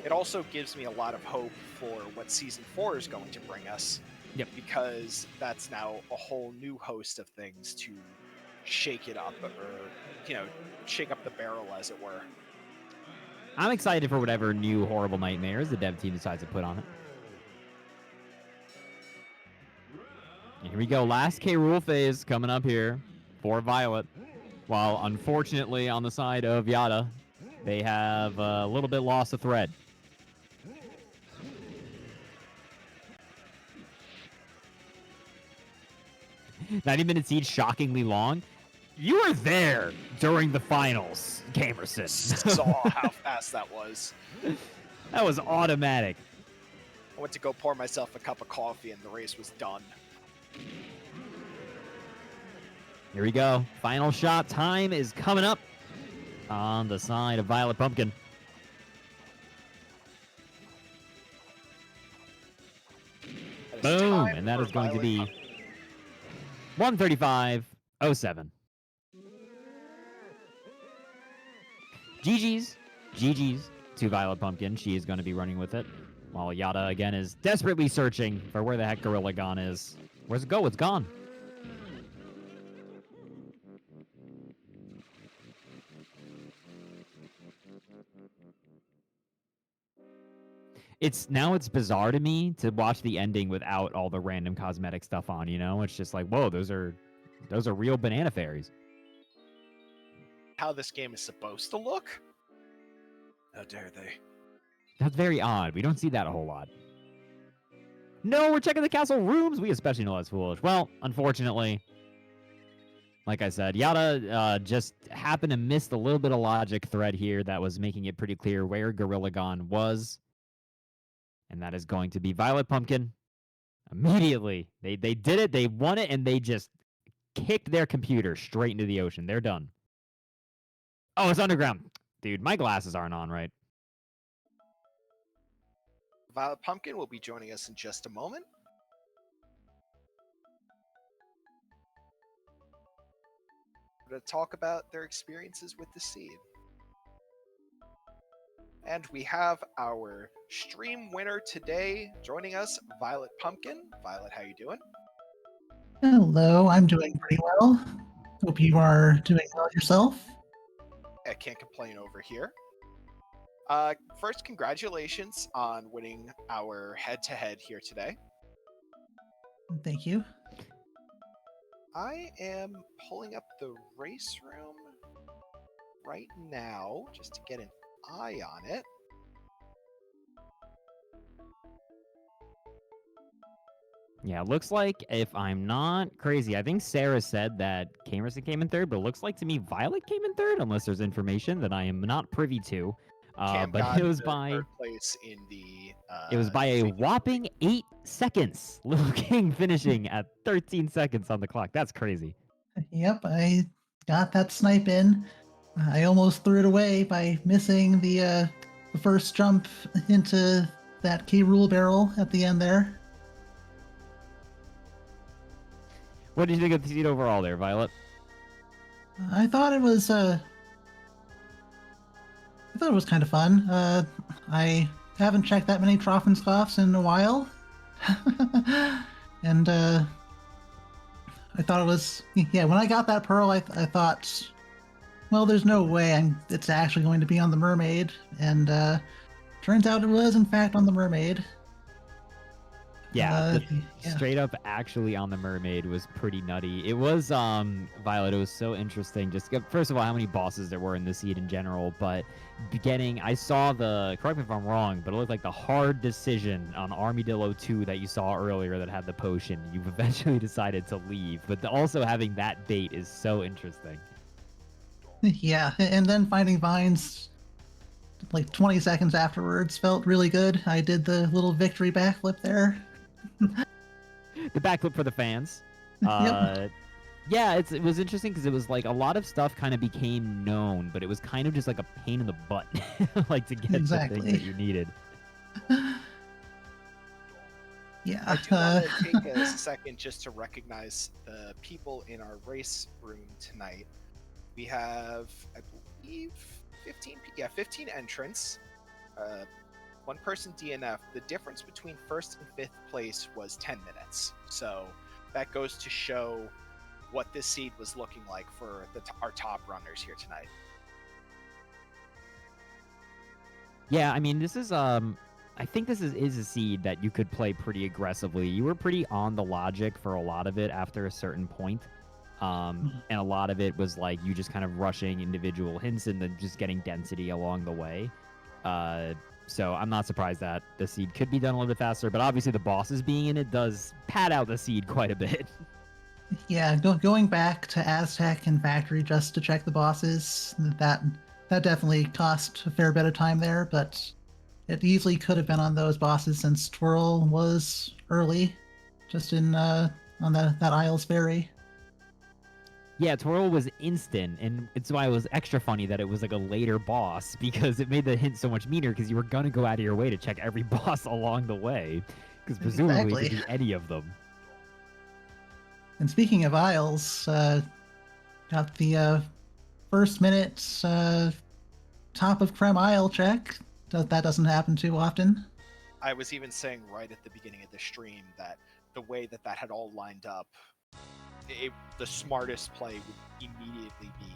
It also gives me a lot of hope for what Season 4 is going to bring us. Yep. Because that's now a whole new host of things to shake it up, or, you know, shake up the barrel, as it were. I'm excited for whatever new horrible nightmares the dev team decides to put on it. Here we go. Last K rule phase coming up here for Violet. While unfortunately on the side of Yata, they have a little bit lost the thread. 90-minute siege, shockingly long. You were there during the finals, Camerson. Saw how fast that was. That was automatic. I went to go pour myself a cup of coffee and the race was done. Here we go. Final shot time is coming up on the side of VioletPumpkin. Boom, and that is going to be 1:35.07. GG's to VioletPumpkin. She is going to be running with it, while Yata again is desperately searching for where the heck Gorilla Gone is. Where's it go? It's gone. It's bizarre to me to watch the ending without all the random cosmetic stuff on, you know? It's just like, whoa, those are real banana fairies. How this game is supposed to look? How dare they? That's very odd. We don't see that a whole lot. No, we're checking the castle rooms. We especially know that's foolish. Well, unfortunately, like I said, Yata just happened to miss the little bit of logic thread here that was making it pretty clear where Gorilla Gone was. And that is going to be VioletPumpkin. Immediately, they did it, they won it, and they just kicked their computer straight into the ocean. They're done. Oh, it's underground. Dude, my glasses aren't on right. VioletPumpkin will be joining us in just a moment. We're going to talk about their experiences with the seed. And we have our stream winner today joining us, VioletPumpkin. Violet, how you doing? Hello, I'm doing pretty well. Hope you are doing well yourself. I can't complain over here. First, congratulations on winning our head-to-head here today. Thank you. I am pulling up the race room right now just to get an eye on it. Yeah, it looks like, if I'm not crazy, I think Sarah said that Camerson came in third, but it looks like to me Violet came in third, unless there's information that I am not privy to. Cam But got it was the by third place in the. it was by a whopping 8 seconds. Little King finishing at 13 seconds on the clock. That's crazy. Yep, I got that snipe in. I almost threw it away by missing the first jump into that key rule barrel at the end there. What did you think of the seed overall there, Violet? I thought it was kind of fun. I haven't checked that many Troffenscoffs in a while, and I thought it was When I got that pearl, I thought, well, there's no way it's actually going to be on the mermaid, and turns out it was in fact on the mermaid. Yeah, Yeah. straight up actually on the mermaid was pretty nutty. It was Violet, it was so interesting. Just first of all, how many bosses there were in the seed in general, but I saw correct me if I'm wrong, but it looked like the hard decision on Armadillo 2 that you saw earlier that had the potion. You've eventually decided to leave, but also having that bait is so interesting. Yeah, and then finding vines like 20 seconds afterwards felt really good. I did the little victory backflip there. The backflip for the fans. Yep. Yeah, it was interesting because it was like a lot of stuff kind of became known, but it was kind of just like a pain in the butt, like to get the thing that you needed. Yeah. I do want to take a second just to recognize the people in our race room tonight. We have, I believe, 15 entrants. One person DNF. The difference between first and fifth place was 10 minutes. So that goes to show what this seed was looking like for our top runners here tonight. Yeah, I mean, this is I think this is a seed that you could play pretty aggressively. You were pretty on the logic for a lot of it after a certain point. And a lot of it was like you just kind of rushing individual hints and then just getting density along the way. So I'm not surprised that the seed could be done a little bit faster, but obviously the bosses being in it does pad out the seed quite a bit. Yeah, going back to Aztec and Factory just to check the bosses, that definitely cost a fair bit of time there, but it easily could have been on those bosses since Twirl was early, just in on that Isles Ferry. Yeah, Twirl was instant, and it's why it was extra funny that it was like a later boss, because it made the hint so much meaner, because you were going to go out of your way to check every boss along the way, because presumably it could be any of them. And speaking of Isles, got the first minute top of Creme Isle check. That doesn't happen too often. I was even saying right at the beginning of the stream that the way that had all lined up, the smartest play would immediately be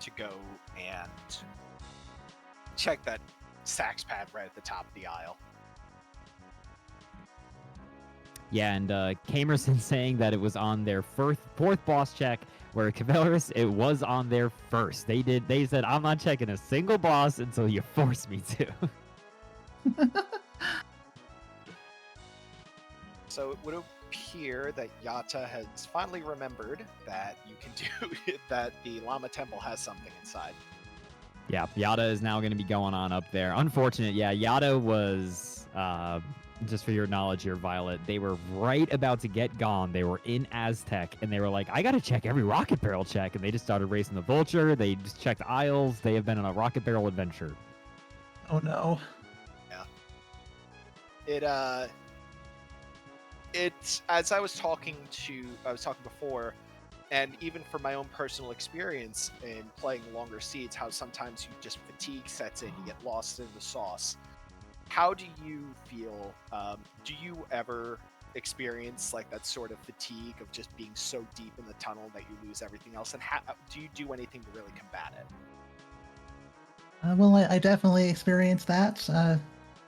to go and check that sax pad right at the top of the aisle. Yeah, and Camerson saying that it was on their fourth boss check, where Cavalrus, it was on their first. They said, I'm not checking a single boss until you force me to. So it would appear that Yata has finally remembered that you can do that the Llama Temple has something inside. Yeah, Yata is now going to be going on up there. Unfortunate, yeah, Yata was, just for your knowledge here, Violet, they were right about to get gone. They were in Aztec, and they were like, I got to check every rocket barrel check, and they just started racing the Vulture. They just checked Isles. They have been on a rocket barrel adventure. Oh, no. Yeah. It's as I was talking before, and even from my own personal experience in playing longer seeds, how sometimes fatigue sets in, you get lost in the sauce. How do you feel? Do you ever experience like that sort of fatigue of just being so deep in the tunnel that you lose everything else? And do you do anything to really combat it? Well, I definitely experienced that.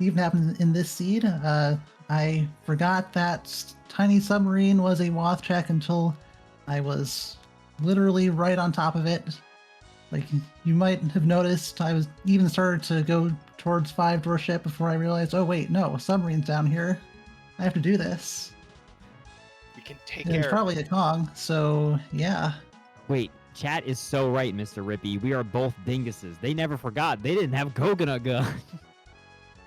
Even happened in this seed. I forgot that tiny submarine was a Woth check until I was literally right on top of it. Like you might have noticed, I was even started to go towards 5-door ship before I realized, oh wait, no, submarine's down here. I have to do this. We can take It was care. probably a Kong, so yeah. Wait, chat is so right, Mr. Rippy. We are both dinguses. They never forgot. They didn't have coconut gun.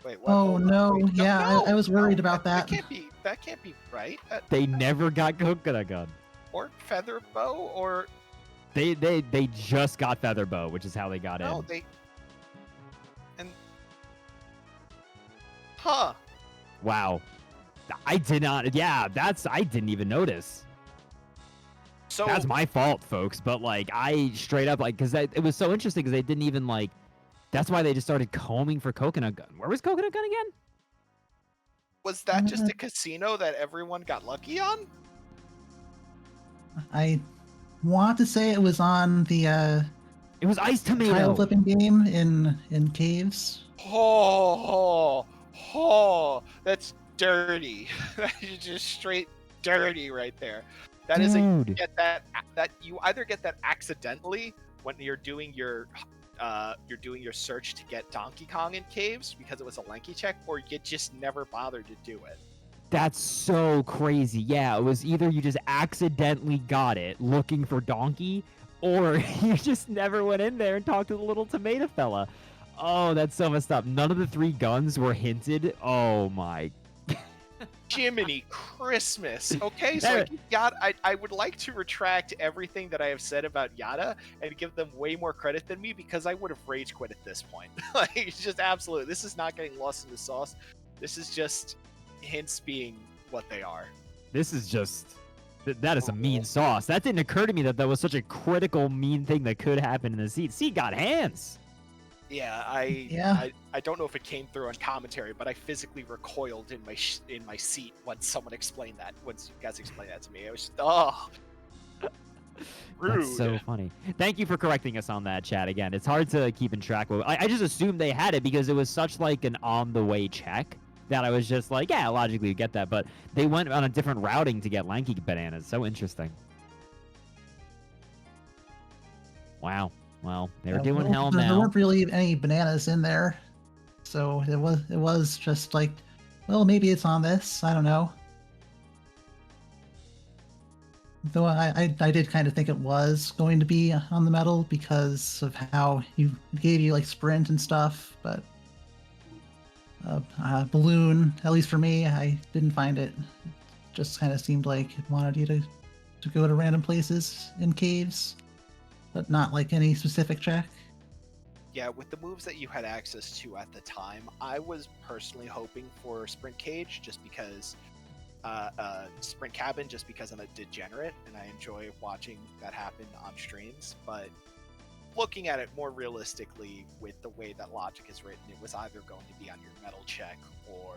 Wait, what? Oh Hold on. no, Wait, yeah, I was worried about that. That can't be right. They never got coconut gun. Or feather bow, or They just got feather bow, which is how they got no, in. they. And huh? Wow. I did not. Yeah, I didn't even notice. So That's my fault, folks. But like, I straight up like, because it was so interesting because they didn't even like. That's why they just started combing for coconut gun. Where was coconut gun again? was that just a casino that everyone got lucky on? I want to say it was on the It was ice tile tomato. flipping game in caves. That's dirty. That is just straight dirty right there. That is Dude. you either get that accidentally when you're doing your search to get Donkey Kong in caves because it was a lanky check, or you just never bothered to do it. That's so crazy. Yeah, it was either you just accidentally got it looking for Donkey, or you just never went in there and talked to the little tomato fella. Oh, that's so messed up. None of the 3 guns were hinted. Oh my. Jiminy Christmas. Okay, so Yata, I would like to retract everything that I have said about Yata and give them way more credit than me, because I would have rage quit at this point. Like, it's just absolutely. This is not getting lost in the sauce. This is just hints being what they are. This is just. That is a mean sauce. That didn't occur to me that was such a critical mean thing that could happen in the seed. Seed got hands. Yeah, I don't know if it came through on commentary, but I physically recoiled in my seat when someone explained that. Once you guys explained that to me, I was rude. That's so funny. Thank you for correcting us on that, chat. Again, it's hard to keep in track. I just assumed they had it because it was such like an on the way check that I was just like, yeah, logically you get that. But they went on a different routing to get lanky bananas. So interesting. Wow. Well, they're doing Helm now. There weren't really any bananas in there, so it was just like, well, maybe it's on this. I don't know. Though I did kind of think it was going to be on the metal because of how it gave you like sprint and stuff, but balloon, at least for me, I didn't find it. It just kind of seemed like it wanted you to go to random places in caves, but not like any specific check. Yeah, with the moves that you had access to at the time, I was personally hoping for Sprint Cage just because, Sprint Cabin, just because I'm a degenerate and I enjoy watching that happen on streams. But looking at it more realistically, with the way that logic is written, it was either going to be on your metal check or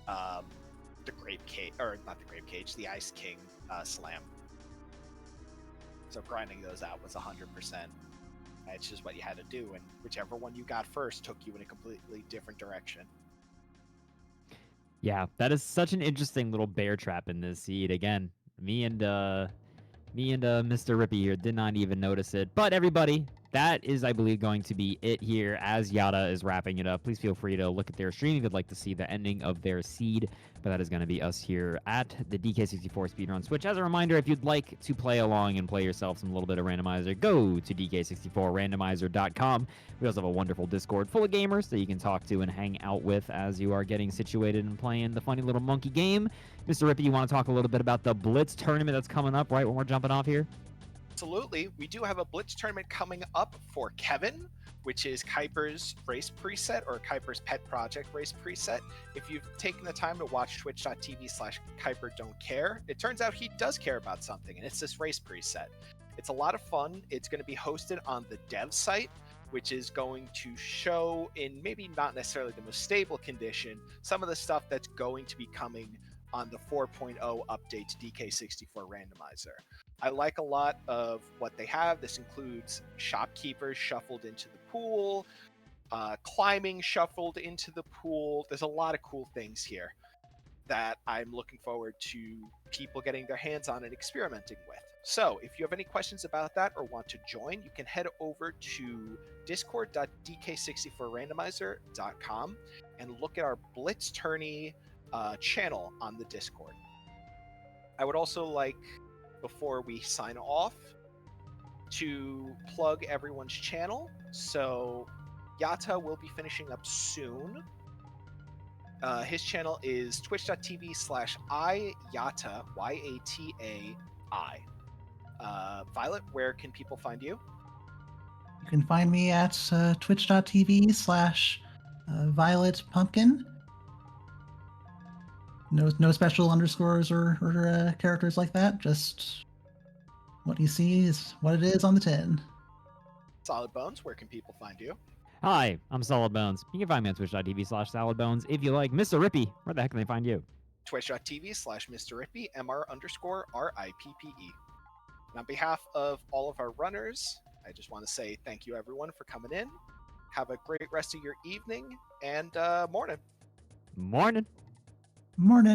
the Grape Cage, or not the Grape Cage, the Ice King slam. So grinding those out was 100%. It's just what you had to do, and whichever one you got first took you in a completely different direction. Yeah, that is such an interesting little bear trap in this seed. Again, me and Mr. Rippy here did not even notice it. But everybody, that is, I believe, going to be it here as Yata is wrapping it up. Please feel free to look at their stream if you'd like to see the ending of their seed. But that is going to be us here at the DK64 Speedrun Switch. As a reminder, if you'd like to play along and play yourself some little bit of randomizer, go to DK64Randomizer.com. We also have a wonderful Discord full of gamers that you can talk to and hang out with as you are getting situated and playing the funny little monkey game. Mr. Rippy, you want to talk a little bit about the Blitz tournament that's coming up right when we're jumping off here? Absolutely. We do have a Blitz tournament coming up for Kevin, which is Kuiper's race preset, or Kuiper's pet project race preset. If you've taken the time to watch twitch.tv/KuiperDon'tCare, it turns out he does care about something, and it's this race preset. It's a lot of fun. It's going to be hosted on the dev site, which is going to show, in maybe not necessarily the most stable condition, some of the stuff that's going to be coming on the 4.0 update to DK64 Randomizer. I like a lot of what they have. This includes shopkeepers shuffled into the pool, climbing shuffled into the pool. There's a lot of cool things here that I'm looking forward to people getting their hands on and experimenting with. So if you have any questions about that or want to join, you can head over to discord.dk64randomizer.com and look at our Blitz Tourney channel on the Discord. I would also like, before we sign off, to plug everyone's channel. So Yata will be finishing up soon. His channel is twitch.tv/iYata, YATAI. Violet, where can people find you? You can find me at twitch.tv/VioletPumpkin. No special underscores or characters like that. Just what you see is what it is on the tin. Solid Bones, where can people find you? Hi, I'm Solid Bones. You can find me on twitch.tv/salad.bones. If you like Mr. Rippy, where the heck can they find you? Twitch.tv/MrRippy, MR_RIPPE. And on behalf of all of our runners, I just want to say thank you, everyone, for coming in. Have a great rest of your evening and morning. Morning. Morning.